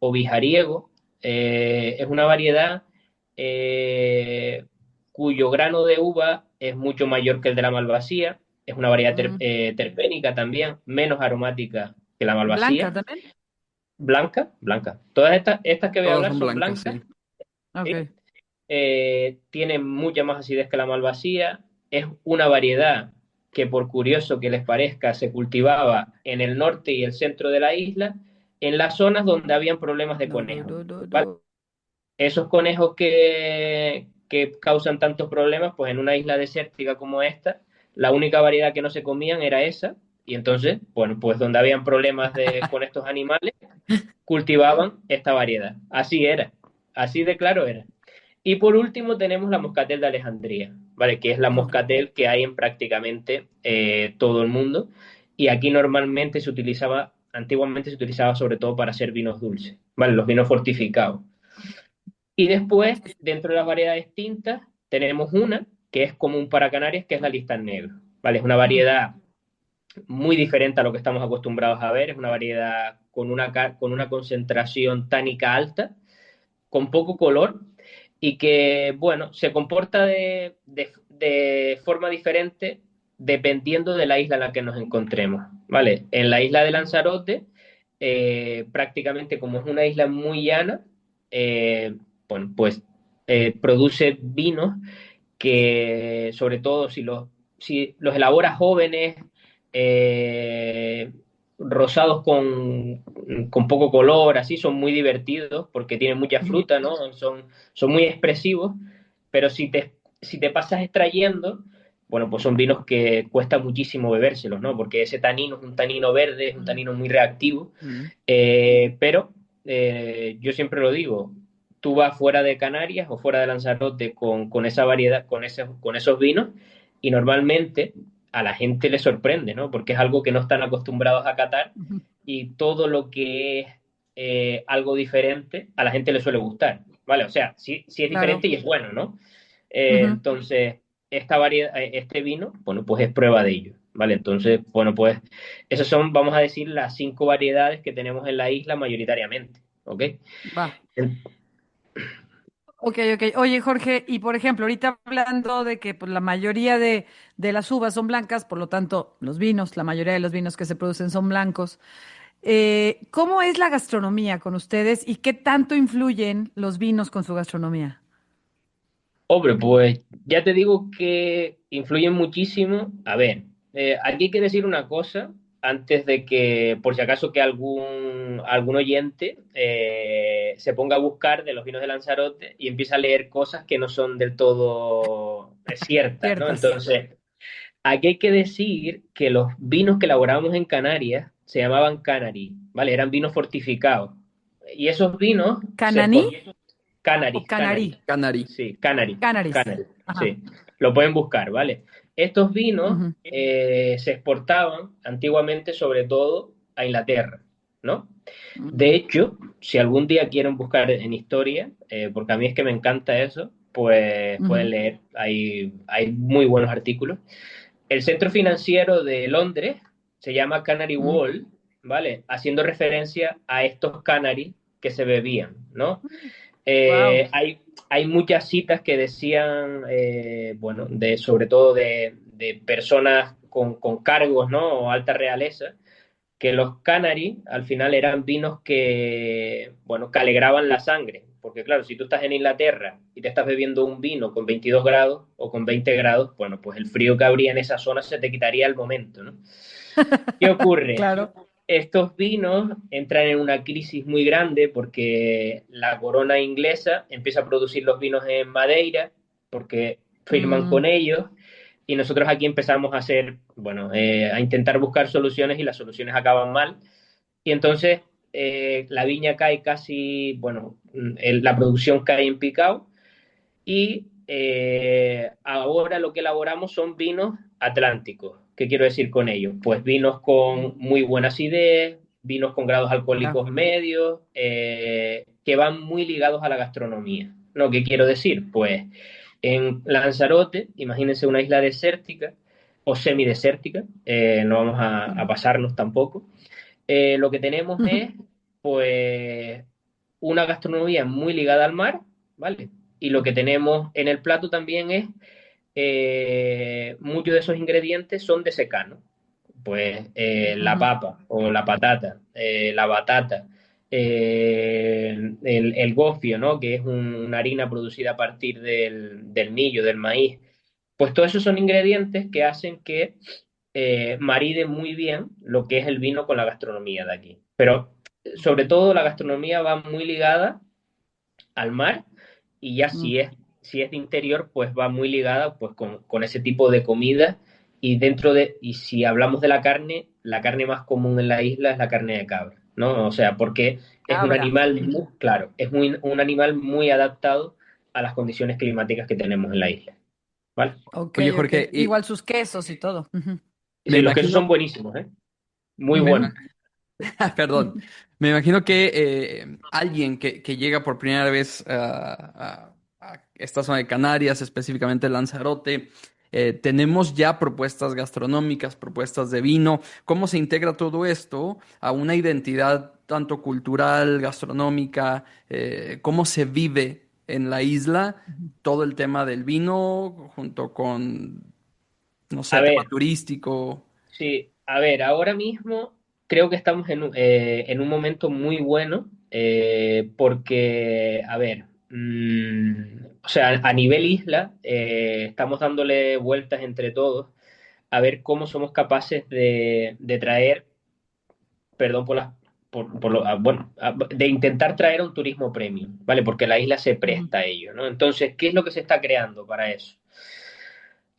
o Bijariego. Es una variedad eh, cuyo grano de uva es mucho mayor que el de la Malvasía. Es una variedad Mm. terpénica también, menos aromática que la Blanca Malvasía. también. Blanca, blanca. Todas estas que voy a Todas hablar son son blancas, blancas, sí. ¿sí? Ok. Tiene mucha más acidez que la malvasía, es una variedad que por curioso que les parezca se cultivaba en el norte y el centro de la isla, en las zonas donde habían problemas de No, no, conejos, no, no, ¿vale? no. Esos conejos que causan tantos problemas, pues en una isla desértica como esta, la única variedad que no se comían era esa, y entonces, bueno, pues donde habían problemas con estos animales, cultivaban esta variedad. Así era, así de claro era. Y por último tenemos la moscatel de Alejandría, ¿vale? Que es la Ok. moscatel que hay en prácticamente todo el mundo. Y aquí normalmente antiguamente se utilizaba sobre todo para hacer vinos dulces, ¿vale? Los vinos fortificados. Y después, dentro de las variedades tintas, tenemos una que es común para Canarias, que es la listán negro, ¿vale? Es una Mm. variedad muy diferente a lo que estamos acostumbrados a ver, es una variedad con una concentración tánica alta, con poco color y que, bueno, se comporta de forma diferente dependiendo de la isla en la que nos encontremos, ¿vale? En la isla de Lanzarote, prácticamente como es una isla muy llana, eh, bueno, pues produce vinos que, sobre todo si los elabora jóvenes, eh, rosados con poco color, así, son muy divertidos porque tienen mucha Ujú. fruta, ¿no? Son muy expresivos, pero si te pasas extrayendo, bueno, pues son vinos que cuesta muchísimo bebérselos, ¿no? Porque ese tanino es un tanino verde, es un Mm. tanino muy reactivo, Mm. pero yo siempre lo digo, tú vas fuera de Canarias o fuera de Lanzarote con esa variedad, con esos vinos, y normalmente a la gente le sorprende, ¿no? Porque es algo que no están acostumbrados a catar Ujú. y todo lo que es algo diferente a la gente le suele gustar, ¿vale? O sea, sí es Claro. diferente y es bueno, ¿no? Ujú. Entonces, esta variedad, este vino, bueno, pues es prueba de ello, ¿vale? Entonces, bueno, pues esas son, vamos a decir, las 5 variedades que tenemos en la isla mayoritariamente, ¿ok? Va. Ok, ok. Oye, Jorge, y por ejemplo, ahorita hablando de que pues, la mayoría de las uvas son blancas, por lo tanto, los vinos, la mayoría de los vinos que se producen son blancos. ¿Cómo es la gastronomía con ustedes y qué tanto influyen los vinos con su gastronomía? Hombre, pues ya te digo que influyen muchísimo. A ver, aquí hay que decir una cosa antes de que, por si acaso, que algún oyente se ponga a buscar de los vinos de Lanzarote y empiece a leer cosas que no son del todo ciertas, ¿no? Ciertas. Entonces, aquí hay que decir que los vinos que elaborábamos en Canarias se llamaban Canary, ¿vale? Eran vinos fortificados. Y esos vinos se ¿Cananí exportaban. o Canaris, canarí? Canaris. Canary. Sí, Canary, Canaris. Canary, Ajá. sí. Lo pueden buscar, ¿vale? Estos vinos Ujú. se exportaban antiguamente sobre todo a Inglaterra, ¿no? De Mm. hecho, si algún día quieren buscar en historia, porque a mí es que me encanta eso, pues pueden Ujú. leer, hay muy buenos artículos. El centro financiero de Londres se llama Canary Mm. Wall, ¿vale? Haciendo referencia a estos Canary que se bebían, ¿no? Wow. Hay muchas citas que decían, bueno, sobre todo de personas con cargos, ¿no? O alta realeza, que los Canary al final eran vinos que, bueno, que alegraban la sangre. Porque claro, si tú estás en Inglaterra y te estás bebiendo un vino con 22 grados o con 20 grados, bueno, pues el frío que habría en esa zona se te quitaría al momento, ¿no? ¿Qué ocurre? Claro. Estos vinos entran en una crisis muy grande porque la corona inglesa empieza a producir los vinos en Madeira porque firman con Mm, ellos y nosotros aquí empezamos a hacer, bueno, a intentar buscar soluciones y las soluciones acaban mal. Y entonces la viña cae casi, bueno, la producción cae en picado y ahora lo que elaboramos son vinos atlánticos. ¿Qué quiero decir con ello? Pues vinos con muy buena acidez, vinos con grados ya. alcohólicos medios, que van muy ligados a la gastronomía. ¿No? ¿Qué quiero decir? Pues en Lanzarote, imagínense una isla desértica o semidesértica, no vamos a pasarnos tampoco. Lo que tenemos es, pues, una gastronomía muy ligada al mar, ¿vale? Y lo que tenemos en el plato también es, muchos de esos ingredientes son de secano. Pues la Ujú. papa o la patata, la batata, el gofio, ¿no? Que es una harina producida a partir del millo, del maíz. Pues todos esos son ingredientes que hacen que maride muy bien lo que es el vino con la gastronomía de aquí. Pero sobre todo la gastronomía va muy ligada al mar y ya Mm, si es de interior, pues va muy ligada pues con ese tipo de comida y y si hablamos de la carne más común en la isla es la carne de cabra, ¿no? O sea, porque es un cabra. animal muy, claro, un animal muy adaptado a las condiciones climáticas que tenemos en la isla, ¿vale? Ok, Oye, ok. Jorge, y Igual sus quesos y todo. Ujú, Y me sí, los quesos son imagino, buenísimos, ¿eh? Muy me buenos. ima- perdón, me imagino que alguien que llega por primera vez a esta zona de Canarias, específicamente Lanzarote, tenemos ya propuestas gastronómicas, propuestas de vino. ¿Cómo se integra todo esto a una identidad tanto cultural, gastronómica? ¿Cómo se vive en la isla ujú. todo el tema del vino junto con, no sé, A tema ver, turístico? sí, a ver, ahora mismo creo que estamos en un momento muy bueno porque, a ver, o sea, a nivel isla estamos dándole vueltas entre todos a ver cómo somos capaces de traer, perdón por las, por lo, bueno, de intentar traer un turismo premium, ¿vale? Porque la isla se Ujú. presta a ello, ¿no? Entonces, ¿qué es lo que se está creando para eso?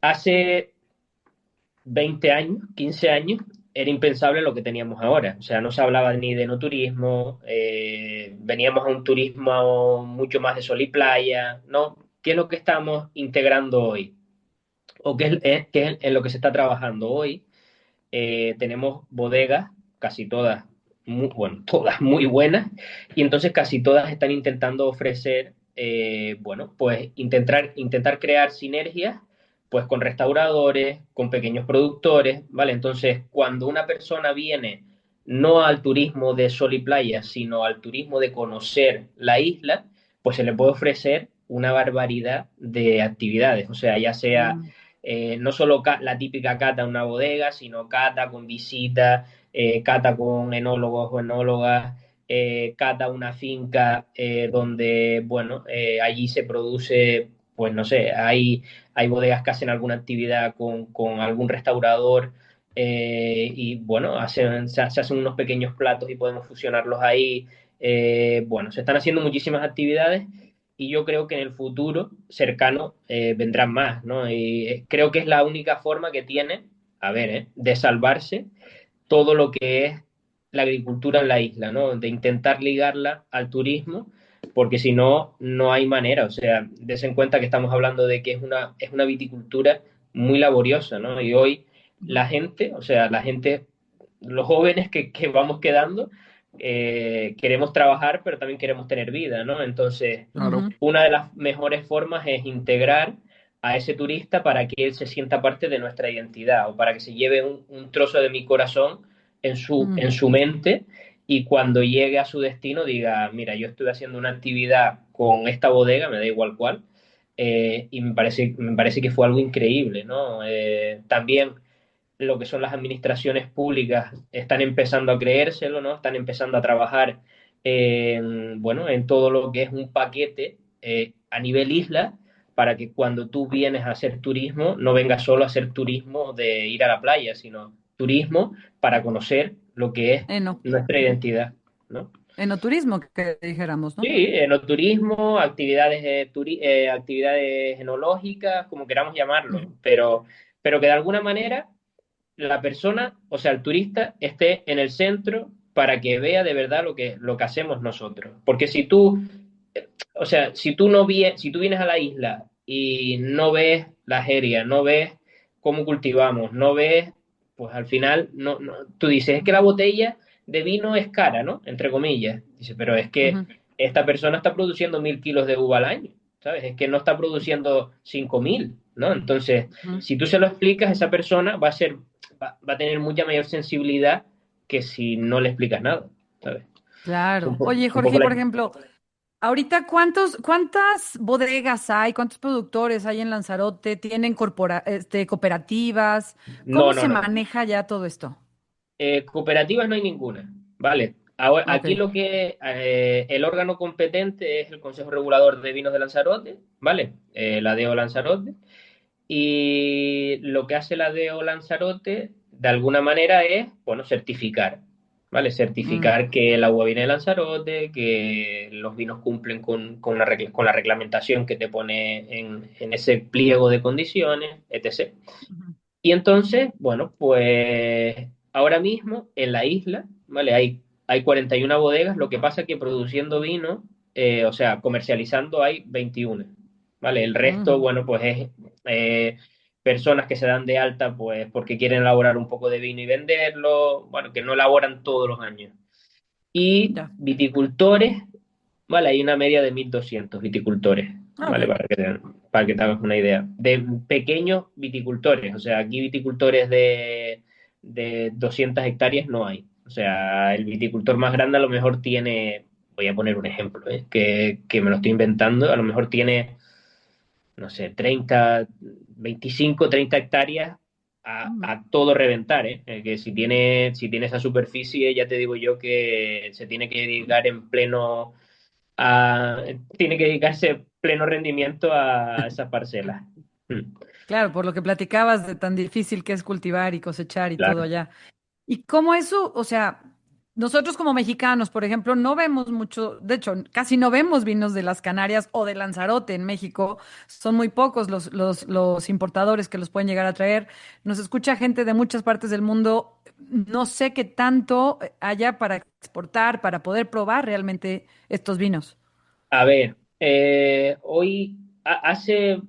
Hace 20 años, 15 años, era impensable lo que teníamos ahora. O sea, no se hablaba ni de no turismo, veníamos a un turismo mucho más de sol y playa, ¿no? ¿Qué es lo que estamos integrando hoy? ¿O qué es en lo que se está trabajando hoy? Tenemos bodegas, casi todas, bueno, todas muy buenas, y entonces casi todas están intentando ofrecer, bueno, pues intentar crear sinergias, pues con restauradores, con pequeños productores, ¿vale? Entonces, cuando una persona viene no al turismo de sol y playa, sino al turismo de conocer la isla, pues se le puede ofrecer una barbaridad de actividades, o sea, ya sea Mm, no solo la típica cata en una bodega, sino cata con visita, cata con enólogos o enólogas, cata una finca donde, bueno, allí se produce, pues no sé, hay bodegas que hacen alguna actividad con algún restaurador y, bueno, se hacen unos pequeños platos y podemos fusionarlos ahí. Bueno, se están haciendo muchísimas actividades y yo creo que en el futuro cercano vendrán más, ¿no? Y creo que es la única forma que tiene, a ver, de salvarse todo lo que es la agricultura en la isla, ¿no? De intentar ligarla al turismo, porque si no, no hay manera. O sea, des en cuenta que estamos hablando de que es una viticultura muy laboriosa, ¿no? Y hoy ujú. la gente, o sea, la gente, los jóvenes que vamos quedando, queremos trabajar, pero también queremos tener vida, ¿no? Entonces, Claro. una de las mejores formas es integrar a ese turista para que él se sienta parte de nuestra identidad o para que se lleve un trozo de mi corazón Mm. en su mente, y cuando llegue a su destino diga, mira, yo estuve haciendo una actividad con esta bodega, me da igual cuál, y me parece que fue algo increíble, ¿no? También lo que son las administraciones públicas están empezando a creérselo, ¿no? Están empezando a trabajar bueno, en todo lo que es un paquete a nivel isla, para que cuando tú vienes a hacer turismo, no vengas solo a hacer turismo de ir a la playa, sino turismo para conocer lo que es Eno, nuestra identidad, ¿no? enoturismo, que dijéramos, Sí, ¿no? enoturismo, actividades, actividades enológicas, como queramos llamarlo, pero que de alguna manera la persona, o sea, el turista, esté en el centro para que vea de verdad lo que hacemos nosotros. Porque si tú, o sea, si tú vienes a la isla y no ves la jeria, no ves cómo cultivamos, no ves, pues al final, tú dices, es que la botella de vino es cara, ¿no? Entre comillas. Dice, pero es que Ujú, esta persona está produciendo 1.000 kilos de uva al año, ¿sabes? Es que no está produciendo 5.000, ¿no? Entonces, ujú. si tú se lo explicas, esa persona va a tener mucha mayor sensibilidad que si no le explicas nada, ¿sabes? Claro. Oye, Un Jorge, poco y por la... ejemplo, ahorita, cuántas bodegas hay? ¿Cuántos productores hay en Lanzarote? ¿Tienen cooperativas? No, ¿Cómo no, se no. maneja ya todo esto? Cooperativas no hay ninguna, ¿vale? Ahora, Ok. aquí lo que el órgano competente es el Consejo Regulador de Vinos de Lanzarote, ¿vale? La DEO Lanzarote. Y lo que hace la DEO Lanzarote, de alguna manera, es, bueno, certificar, ¿vale? Mm, Certificar que el agua viene de Lanzarote, que los vinos cumplen con la reglamentación que te pone en ese pliego de condiciones, etc. ujú, Y entonces, bueno, pues ahora mismo en la isla, ¿vale? Hay 41 bodegas, lo que pasa es que produciendo vino, o sea, comercializando hay 21, ¿vale? El resto, ujú. bueno, pues es personas que se dan de alta, pues porque quieren elaborar un poco de vino y venderlo, bueno, que no elaboran todos los años. Y Ya. viticultores, ¿vale? Hay una media de 1.200 viticultores, Ah, ¿vale? ok. Para que te hagas una idea. De pequeños viticultores, o sea, aquí viticultores de 200 hectáreas no hay. O sea, el viticultor más grande a lo mejor tiene, voy a poner un ejemplo, que me lo estoy inventando, a lo mejor tiene, no sé, 25, 30 hectáreas Mm. a todo reventar, ¿eh? Que si tiene esa superficie, ya te digo yo que se tiene que dedicar en pleno tiene que dedicarse pleno rendimiento a esas parcelas. Mm, Claro, por lo que platicabas de tan difícil que es cultivar y cosechar y todo claro. allá. Y cómo eso, o sea, nosotros como mexicanos, por ejemplo, no vemos mucho, de hecho, casi no vemos vinos de las Canarias o de Lanzarote en México. Son muy pocos los importadores que los pueden llegar a traer. Nos escucha gente de muchas partes del mundo. No sé qué tanto haya para exportar, para poder probar realmente estos vinos. A ver, hace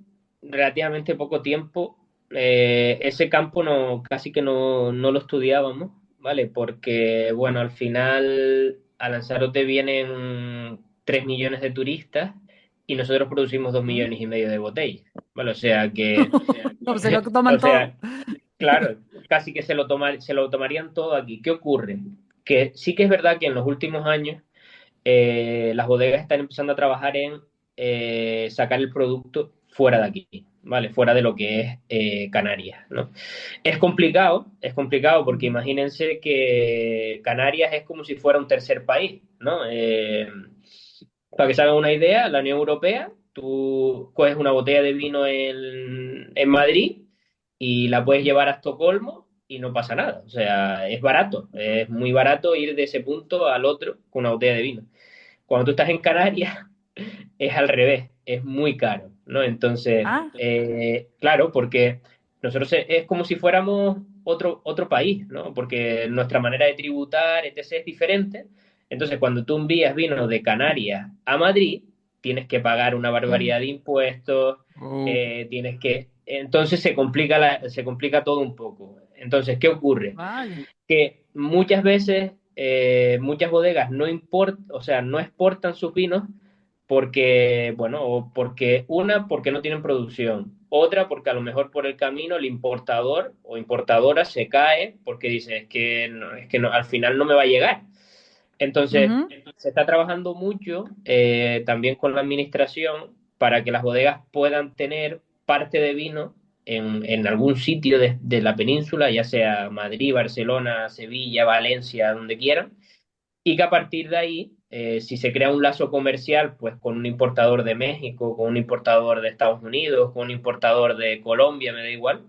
relativamente poco tiempo, ese campo casi que no lo estudiábamos, ¿vale? Porque, bueno, al final a Lanzarote vienen 3 millones de turistas y nosotros producimos dos ¿Mm? millones y medio de botellas, ¿vale? O sea que, No, pues se lo o toman todo. sea, claro, casi que se lo tomarían todo aquí. ¿Qué ocurre? Que sí que es verdad que en los últimos años las bodegas están empezando a trabajar en sacar el producto fuera de aquí, ¿vale? Fuera de lo que es Canarias, ¿no? Es complicado porque Ujú. imagínense que Canarias es como si fuera un tercer país, ¿no? Para que se hagan una idea, la Unión Europea, tú coges una botella de vino en Madrid y la puedes llevar a Estocolmo y no pasa nada. O sea, es barato, es muy barato ir de ese punto al otro con una botella de vino. Cuando tú estás en Canarias, es al revés, es muy caro, ¿no? Entonces, Ah, claro, porque nosotros es como si fuéramos otro país, ¿no? Porque nuestra manera de tributar, etc., es diferente. Entonces, cuando tú envías vino de Canarias a Madrid, tienes que pagar una barbaridad de impuestos, Oh, entonces se complica todo un poco. Entonces, ¿qué ocurre? vaya. Que muchas veces muchas bodegas o sea, no exportan sus vinos porque, bueno, porque no tienen producción. otra porque a lo mejor por el camino el importador o importadora se cae porque dice, es que al final no me va a llegar. Entonces, Ujú. se está trabajando mucho también con la administración para que las bodegas puedan tener parte de vino en algún sitio de la península, ya sea Madrid, Barcelona, Sevilla, Valencia, donde quieran, y que a partir de ahí, si se crea un lazo comercial, pues con un importador de México, con un importador de Estados Unidos, con un importador de Colombia, me da igual,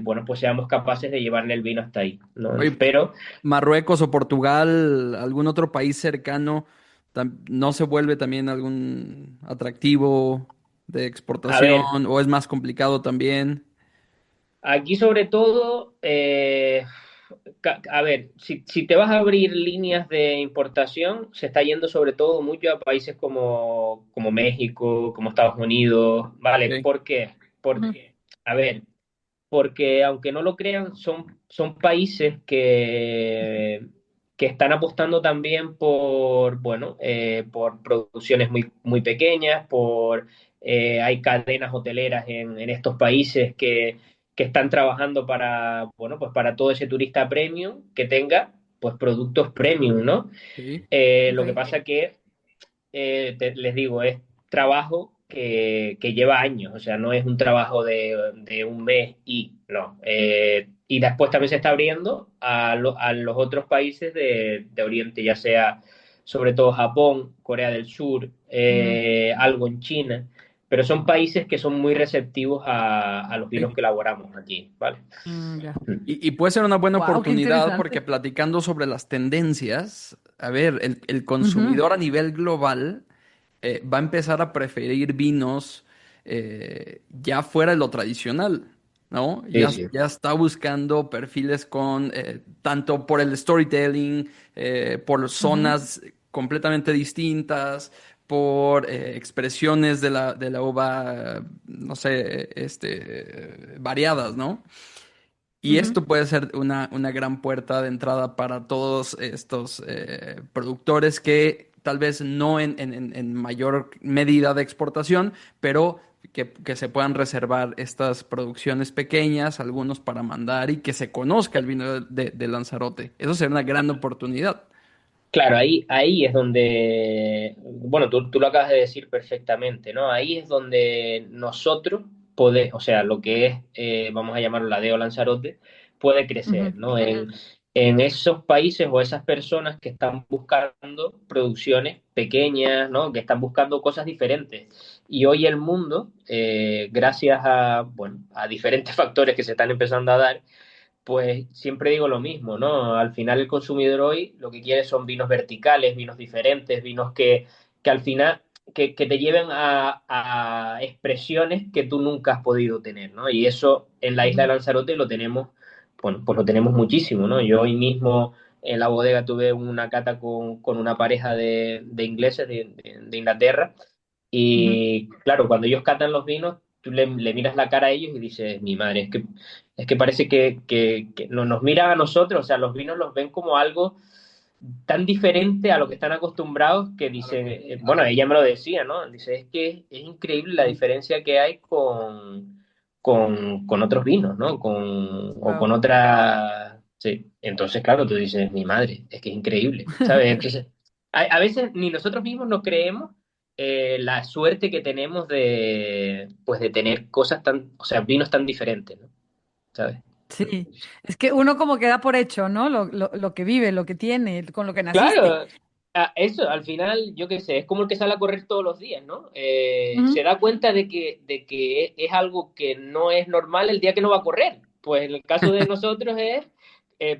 bueno, pues seamos capaces de llevarle el vino hasta ahí, ¿no? Oye, Pero, Marruecos o Portugal, algún otro país cercano, ¿no se vuelve también algún atractivo de a exportación ver, o es más complicado también? aquí sobre todo, a ver, si te vas a abrir líneas de importación, se está yendo sobre todo mucho a países como México, como Estados Unidos, ¿vale? Ok. ¿Por qué? Ujú. Porque, a ver, porque aunque no lo crean, son países que están apostando también por, bueno, por producciones muy, muy pequeñas, hay cadenas hoteleras en estos países que están trabajando para, bueno, pues para todo ese turista premium que tenga, pues productos premium, ¿no? Sí. Lo que Ok. pasa que les digo, es trabajo que lleva años, o sea, no es un trabajo de un mes y no. Y después también se está abriendo a los otros países de Oriente, ya sea sobre todo Japón, Corea del Sur, Mm, algo en China, pero son países que son muy receptivos a los vinos Ok. que elaboramos aquí, ¿vale? ya. Y puede ser una buena Wow, qué oportunidad porque interesante. platicando sobre las tendencias, a ver, el Ujú, consumidor a nivel global va a empezar a preferir vinos ya fuera de lo tradicional, ¿no? Sí, Ya, sí. ya está buscando perfiles con, tanto por el storytelling, por ujú, zonas completamente distintas, por expresiones de la uva, no sé, variadas, ¿no? Y ujú. esto puede ser una gran puerta de entrada para todos estos productores que tal vez no en mayor medida de exportación, pero que se puedan reservar estas producciones pequeñas, algunos para mandar y que se conozca el vino de Lanzarote. Eso sería una gran oportunidad. Claro, ahí es donde, bueno, tú lo acabas de decir perfectamente, ¿no? Ahí es donde nosotros podemos, o sea, lo que es, vamos a llamarlo la DEO Lanzarote, puede Ujú, crecer, ¿no? En esos países o esas personas que están buscando producciones pequeñas, ¿no? Que están buscando cosas diferentes. Y hoy el mundo, gracias a, bueno, a diferentes factores que se están empezando a dar, pues siempre digo lo mismo, ¿no? Al final el consumidor hoy lo que quiere son vinos verticales, vinos diferentes, vinos que al final que te lleven a expresiones que tú nunca has podido tener, ¿no? Y eso en la isla de ujú, Lanzarote lo tenemos, bueno, pues lo tenemos muchísimo, ¿no? Yo hoy mismo en la bodega tuve una cata con una pareja de ingleses de Inglaterra ujú. y claro, cuando ellos catan los vinos, tú le miras la cara a ellos y dices, mi madre, es que parece que nos miran a nosotros, o sea, los vinos los ven como algo tan diferente a lo que están acostumbrados que dicen, bueno, ella me lo decía, ¿no? Dice, es que es increíble la diferencia que hay con otros vinos, ¿no? O con Wow. otras... Sí, entonces, claro, tú dices, mi madre, es que es increíble, ¿sabes? Entonces, a veces ni nosotros mismos nos creemos la suerte que tenemos pues, de tener cosas tan, o sea, vinos tan diferentes, ¿no? ¿Sabes? Sí, es que uno como que da por hecho, ¿no? Lo que vive, lo que tiene, con lo que naciste. Claro, eso al final, yo qué sé, es como el que sale a correr todos los días, ¿no? Se Ujú, da cuenta de que es algo que no es normal el día que no va a correr. Pues en el caso de nosotros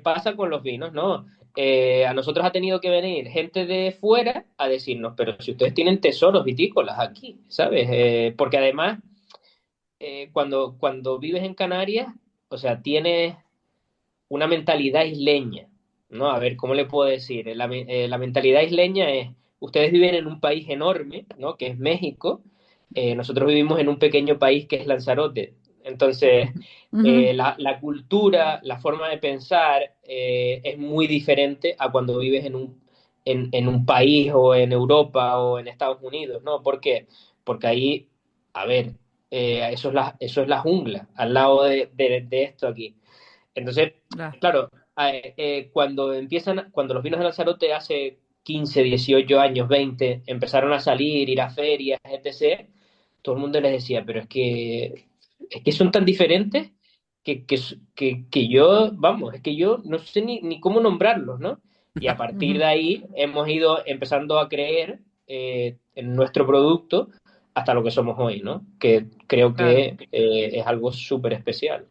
pasa con los vinos, ¿no? A nosotros ha tenido que venir gente de fuera a decirnos, pero si ustedes tienen tesoros vitícolas aquí, ¿sabes? Porque además, cuando vives en Canarias, o sea, tienes una mentalidad isleña, ¿no? A ver, ¿cómo le puedo decir? La mentalidad isleña es, ustedes viven en un país enorme, ¿no? Que es México, nosotros vivimos en un pequeño país que es Lanzarote. Entonces, ujú. la cultura, la forma de pensar es muy diferente a cuando vives en un país o en Europa o en Estados Unidos, ¿no? ¿Por qué? Porque ahí, a ver, eso es la jungla, al lado de esto aquí. Entonces, Ya. claro, cuando los vinos de Lanzarote hace 15, 18 años, 20, empezaron a salir, ir a ferias, etc., todo el mundo les decía, pero es que son tan diferentes que yo, vamos, es que yo no sé ni cómo nombrarlos, ¿no? Y a partir de Ujú. ahí hemos ido empezando a creer en nuestro producto hasta lo que somos hoy, ¿no? Que creo Claro. que es algo súper especial.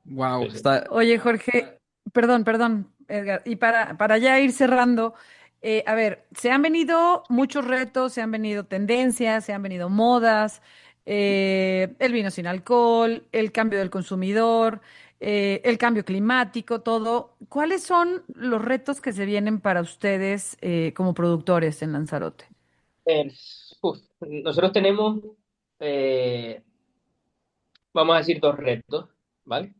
Wow, Sí, sí. está. Oye, Jorge, perdón, Edgar, y para ya ir cerrando, a ver, se han venido muchos retos, se han venido tendencias, se han venido modas, el vino sin alcohol, el cambio del consumidor, el cambio climático, todo. ¿Cuáles son los retos que se vienen para ustedes como productores en Lanzarote? Eh, nosotros tenemos, eh, vamos a decir, dos retos, ¿vale?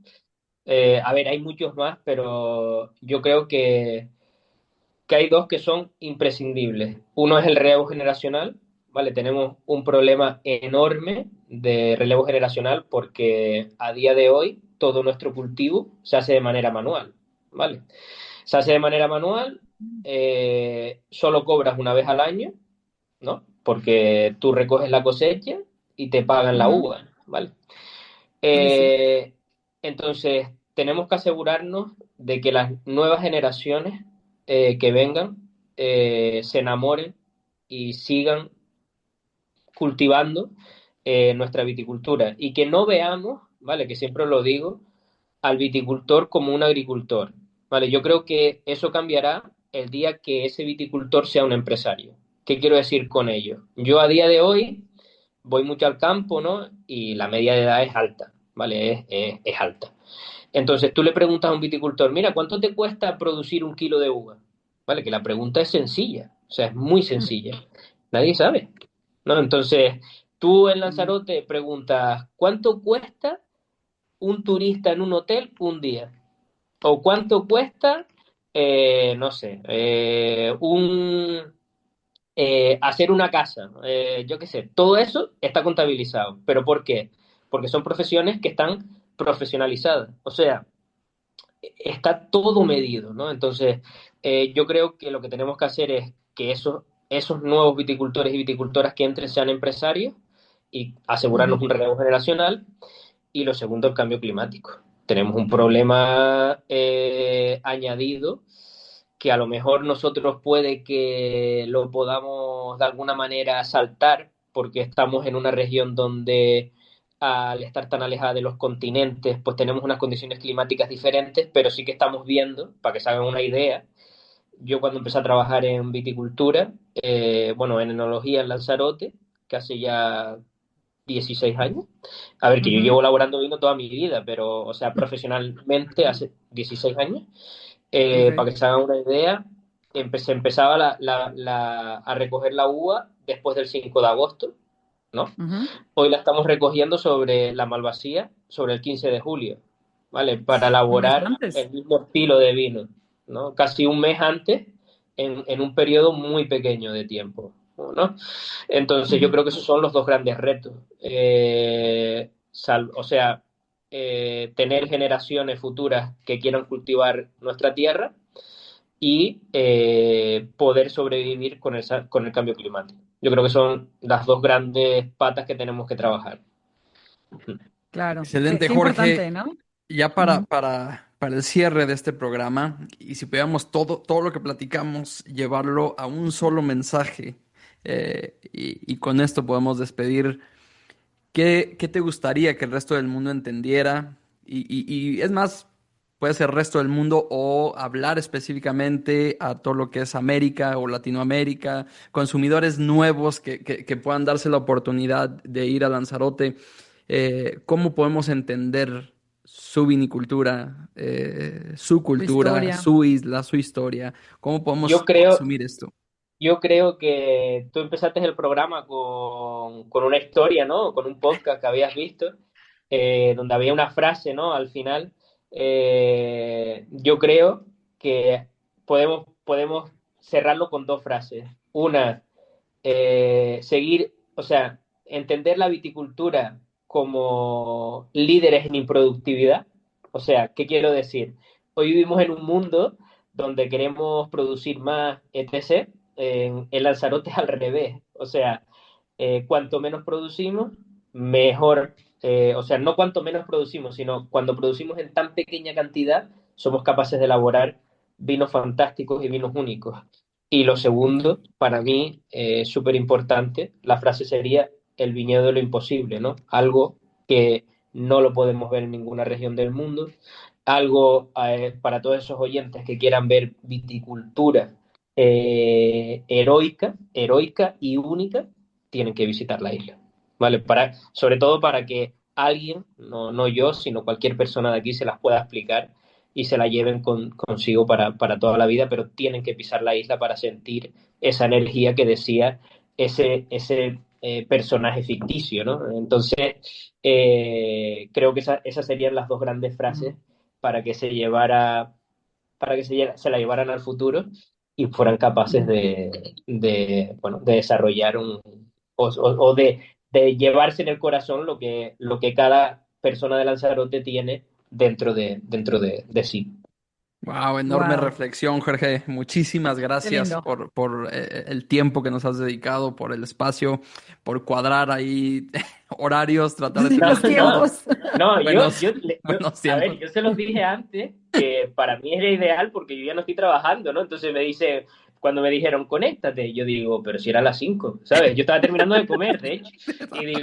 A ver, hay muchos más, pero yo creo que hay dos que son imprescindibles. Uno es el relevo generacional, ¿vale? Tenemos un problema enorme de relevo generacional porque a día de hoy todo nuestro cultivo se hace de manera manual, ¿vale? Se hace de manera manual, solo cobras una vez al año, ¿no? Porque tú recoges la cosecha y te pagan la Ujú. uva, ¿vale? Sí, sí. Eh, entonces, tenemos que asegurarnos de que las nuevas generaciones que vengan se enamoren y sigan cultivando nuestra viticultura y que no veamos, ¿vale? Que siempre lo digo, al viticultor como un agricultor, ¿vale? Yo creo que eso cambiará el día que ese viticultor sea un empresario. ¿Qué quiero decir con ello? Yo a día de hoy voy mucho al campo, ¿no? Y la media de edad es alta, ¿vale? Es alta. Entonces tú le preguntas a un viticultor, mira, ¿cuánto te cuesta producir un kilo de uva? ¿Vale? Que la pregunta es sencilla, o sea, es muy sencilla. Nadie sabe, ¿no? Entonces, tú en Mm. Lanzarote preguntas, ¿cuánto cuesta un turista en un hotel un día? ¿O cuánto cuesta, no sé, hacer una casa? Yo qué sé, todo eso está contabilizado. ¿Pero por qué? Porque son profesiones que están profesionalizadas. O sea, está todo medido, ¿no? Entonces, yo creo que lo que tenemos que hacer es que esos nuevos viticultores y viticultoras que entren sean empresarios y asegurarnos Ujú. un relevo generacional. Y lo segundo, el cambio climático. Tenemos un problema añadido que a lo mejor nosotros puede que lo podamos de alguna manera saltar porque estamos en una región donde al estar tan alejada de los continentes, pues tenemos unas condiciones climáticas diferentes, pero sí que estamos viendo, para que se hagan una idea, yo cuando empecé a trabajar en viticultura, bueno, en enología en Lanzarote, que hace ya 16 años. A ver, que yo Ujú. llevo elaborando vino toda mi vida, pero, o sea, profesionalmente hace 16 años. Ok. Para que se hagan una idea, se empezaba a recoger la uva después del 5 de agosto, ¿no? Ujú. Hoy la estamos recogiendo sobre la Malvasía, sobre el 15 de julio, ¿vale? Para Un mes elaborar antes. el mismo estilo de vino, ¿no? Casi un mes antes, en un periodo muy pequeño de tiempo, ¿no? Entonces yo Ujú. creo que esos son los dos grandes retos. O sea, tener generaciones futuras que quieran cultivar nuestra tierra y poder sobrevivir con el cambio climático. Yo creo que son las dos grandes patas que tenemos que trabajar. Claro. Qué, Excelente, qué importante, Jorge. ¿no? Ya Ujú. para el cierre de este programa, y si pudiéramos todo lo que platicamos, llevarlo a un solo mensaje, y con esto podemos despedir. ¿Qué te gustaría que el resto del mundo entendiera? Y es más, puede ser resto del mundo o hablar específicamente a todo lo que es América o Latinoamérica, consumidores nuevos que puedan darse la oportunidad de ir a Lanzarote. ¿Cómo podemos entender su vinicultura, su Su cultura, historia. su isla, su historia? ¿Cómo podemos Yo creo, consumir esto? yo creo que tú empezaste el programa con una historia, ¿no? Con un podcast que habías visto, donde había una frase, ¿no? Al final, yo creo que podemos cerrarlo con dos frases. Una, seguir, o sea, entender la viticultura como líderes en improductividad. O sea, ¿qué quiero decir? Hoy vivimos en un mundo donde queremos producir más, etc. En Lanzarote es al revés. O sea, cuanto menos producimos, mejor. O sea, no cuanto menos producimos, sino cuando producimos en tan pequeña cantidad, somos capaces de elaborar vinos fantásticos y vinos únicos. Y lo segundo, para mí, súper importante, la frase sería el viñedo de lo imposible, ¿no? Algo que no lo podemos ver en ninguna región del mundo, algo para todos esos oyentes que quieran ver viticultura heroica y única, tienen que visitar la isla, ¿vale? Sobre todo para que alguien, no yo, sino cualquier persona de aquí se las pueda explicar y se la lleven consigo para toda la vida, pero tienen que pisar la isla para sentir esa energía que decía ese personaje ficticio, ¿no? Entonces, creo que esas serían las dos grandes frases para que se llevara, para que se la llevaran al futuro y fueran capaces bueno, de desarrollar o de llevarse en el corazón lo que cada persona de Lanzarote tiene dentro de sí. Wow, enorme Wow, reflexión, Jorge. Muchísimas qué gracias lindo. por el tiempo que nos has dedicado, por el espacio, por cuadrar ahí horarios, tratar de Sí, tener los No, tiempos. no, buenos, buenos a ver, tiempos. yo se los dije antes que para mí era ideal porque yo ya no estoy trabajando, ¿no? Entonces cuando me dijeron, conéctate, yo digo, pero si era a las 5, ¿sabes? Yo estaba terminando de comer, de hecho, y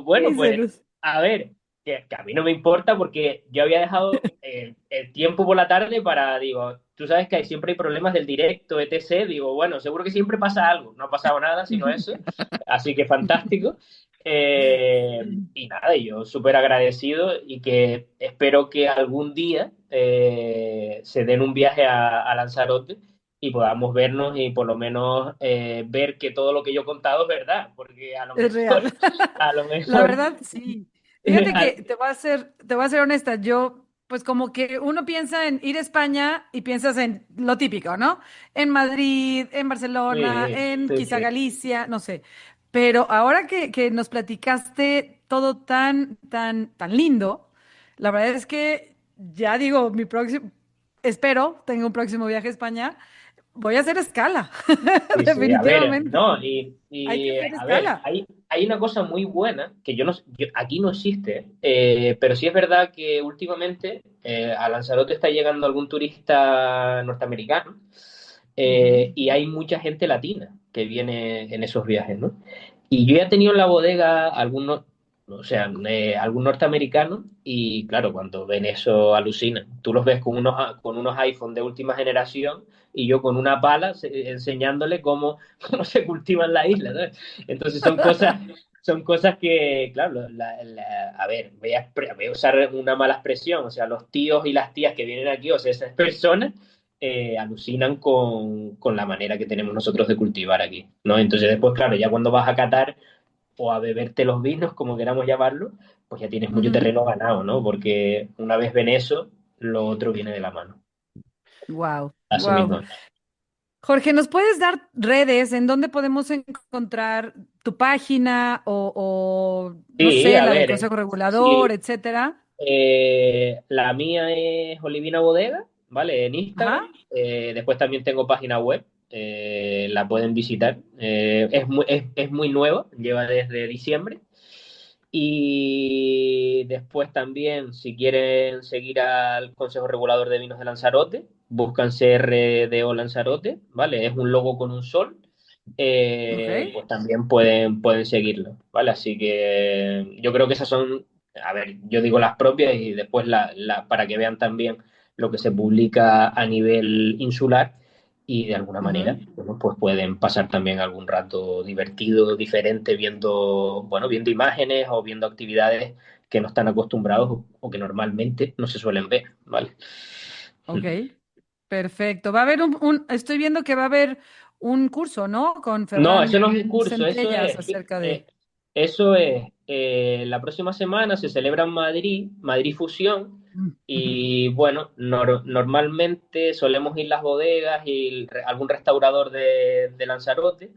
bueno, Sí, se pues, nos- a ver, que a mí no me importa porque yo había dejado el tiempo por la tarde digo, tú sabes que siempre hay problemas del directo, etc. Digo, bueno, seguro que siempre pasa algo, no ha pasado nada, sino eso, así que fantástico. Y nada, yo súper agradecido y que espero que algún día se den un viaje a Lanzarote y podamos vernos y por lo menos ver que todo lo que yo he contado es verdad, porque a lo Es mejor, real. a lo La mejor, verdad, sí. Fíjate que te voy a ser honesta. Yo, pues como que uno piensa en ir a España y piensas en lo típico, ¿no? En Madrid, en Barcelona, sí, en sí, quizá sí. Galicia, no sé. Pero ahora que nos platicaste todo tan, tan, tan lindo, la verdad es que ya digo, espero, tengo un próximo viaje a España, voy a hacer escala, Sí, sí, a ver, definitivamente. no, Hay que hacer a ver, escala. hay una cosa muy buena que aquí no existe, pero sí es verdad que últimamente a Lanzarote está llegando algún turista norteamericano Ujú. y hay mucha gente latina que viene en esos viajes, ¿no? Y yo ya he tenido en la bodega algunos, o sea, algún norteamericano y claro, cuando ven eso alucinan. Tú los ves con unos iPhone de última generación y yo con una pala enseñándole cómo se cultiva en la isla, ¿no? Entonces son cosas que, claro, a ver, voy a usar una mala expresión, o sea, los tíos y las tías que vienen aquí, o sea, esas personas alucinan con la manera que tenemos nosotros de cultivar aquí, ¿no? Entonces después, claro, ya cuando vas a Qatar o a beberte los vinos, como queramos llamarlo, pues ya tienes mucho terreno ganado, ¿no? Porque una vez ven eso, lo otro viene de la mano. Wow, Así wow. mismo. Jorge, ¿nos puedes dar redes en donde podemos encontrar tu página o, no Sí, sé, a la del ver, Consejo Regulador, sí, etcétera? la mía es Olivina Bodega, ¿vale? En Ajá. Instagram. Después también tengo página web, la pueden visitar. Es muy nueva, lleva desde diciembre. Y después también, si quieren seguir al Consejo Regulador de Vinos de Lanzarote, buscan CRDO Lanzarote, ¿vale? Es un logo con un sol. Ok. Pues también pueden seguirlo, ¿vale? Así que yo creo que esas son, a ver, yo digo las propias y después para que vean también lo que se publica a nivel insular y de alguna manera, Ujú. bueno, pues pueden pasar también algún rato divertido, diferente, viendo imágenes o viendo actividades que no están acostumbrados o que normalmente no se suelen ver, ¿vale? Ok, perfecto. Va a haber estoy viendo que va a haber un curso, ¿no? Con No, eso Ferran no es un curso, Centellas acerca de... la próxima semana se celebra en Madrid, Madrid Fusión, Ujú. y bueno, normalmente solemos ir las bodegas y algún restaurador de Lanzarote,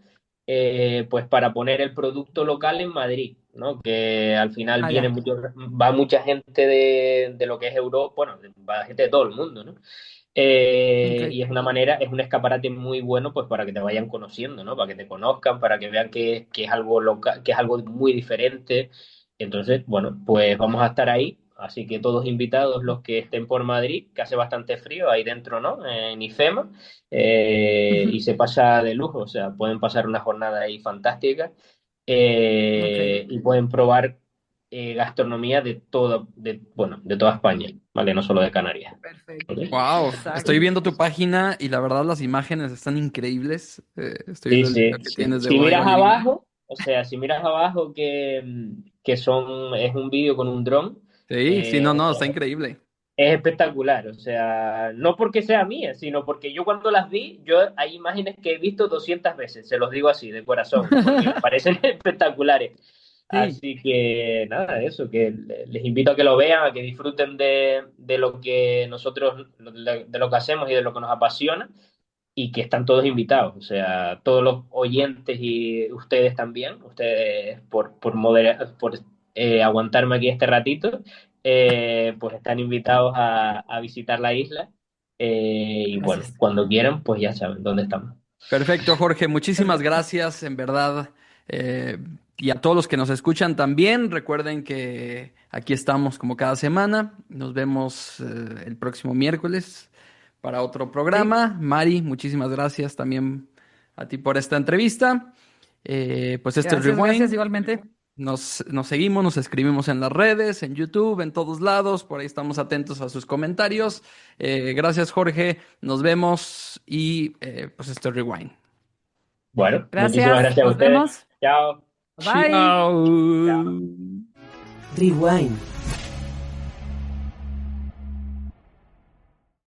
pues para poner el producto local en Madrid. ¿no? Que al final Ah, ya. va mucha gente de lo que es Europa, bueno, va gente de todo el mundo, ¿no? Ok. Y es una manera, es un escaparate muy bueno pues para que te vayan conociendo, ¿no? Para que te conozcan, para que vean que es algo local, que es algo muy diferente. Entonces, bueno, pues vamos a estar ahí. Así que todos invitados los que estén por Madrid, que hace bastante frío ahí dentro, ¿no? En IFEMA, y Ujú. se pasa de lujo, o sea, pueden pasar una jornada ahí fantástica, Ok, y pueden probar gastronomía bueno, de toda España, ¿vale? No solo de Canarias. ¿Ok? perfecto. Wow, estoy Exacto. viendo tu página y la verdad las imágenes están increíbles. Estoy Sí, viendo el sí, video que sí. tienes de Si Bodega miras Olivina. abajo, o sea, si miras abajo es un vídeo con un dron, Sí, sí, eh, no, no, está increíble. es espectacular. O sea, no porque sea mía, sino porque yo cuando las vi, hay imágenes que he visto 200 veces, se los digo así, de corazón, porque me parecen espectaculares. Sí, Así que nada, eso, que les invito a que lo vean, a que disfruten de lo que nosotros, de lo que hacemos y de lo que nos apasiona, y que están todos invitados, o sea, todos los oyentes y ustedes también, ustedes por aguantarme aquí este ratito, pues están invitados a visitar la isla, y bueno, Gracias. cuando quieran, pues ya saben dónde estamos. perfecto, Jorge. Muchísimas Perfecto. gracias, en verdad. Eh, y a todos los que nos escuchan también, recuerden que aquí estamos como cada semana. Nos vemos el próximo miércoles para otro Sí, programa. Mari, muchísimas gracias también a ti por esta entrevista. Pues esto es gracias, gracias Rewind. igualmente. Nos seguimos, nos escribimos en las redes, en YouTube, en todos lados. Por ahí estamos atentos a sus comentarios. Gracias, Jorge. Nos vemos y pues esto es Rewind. Bueno, muchísimas Gracias, gracias a nos ustedes. vemos. Chao. Bye. Chao. Chao. Rewind.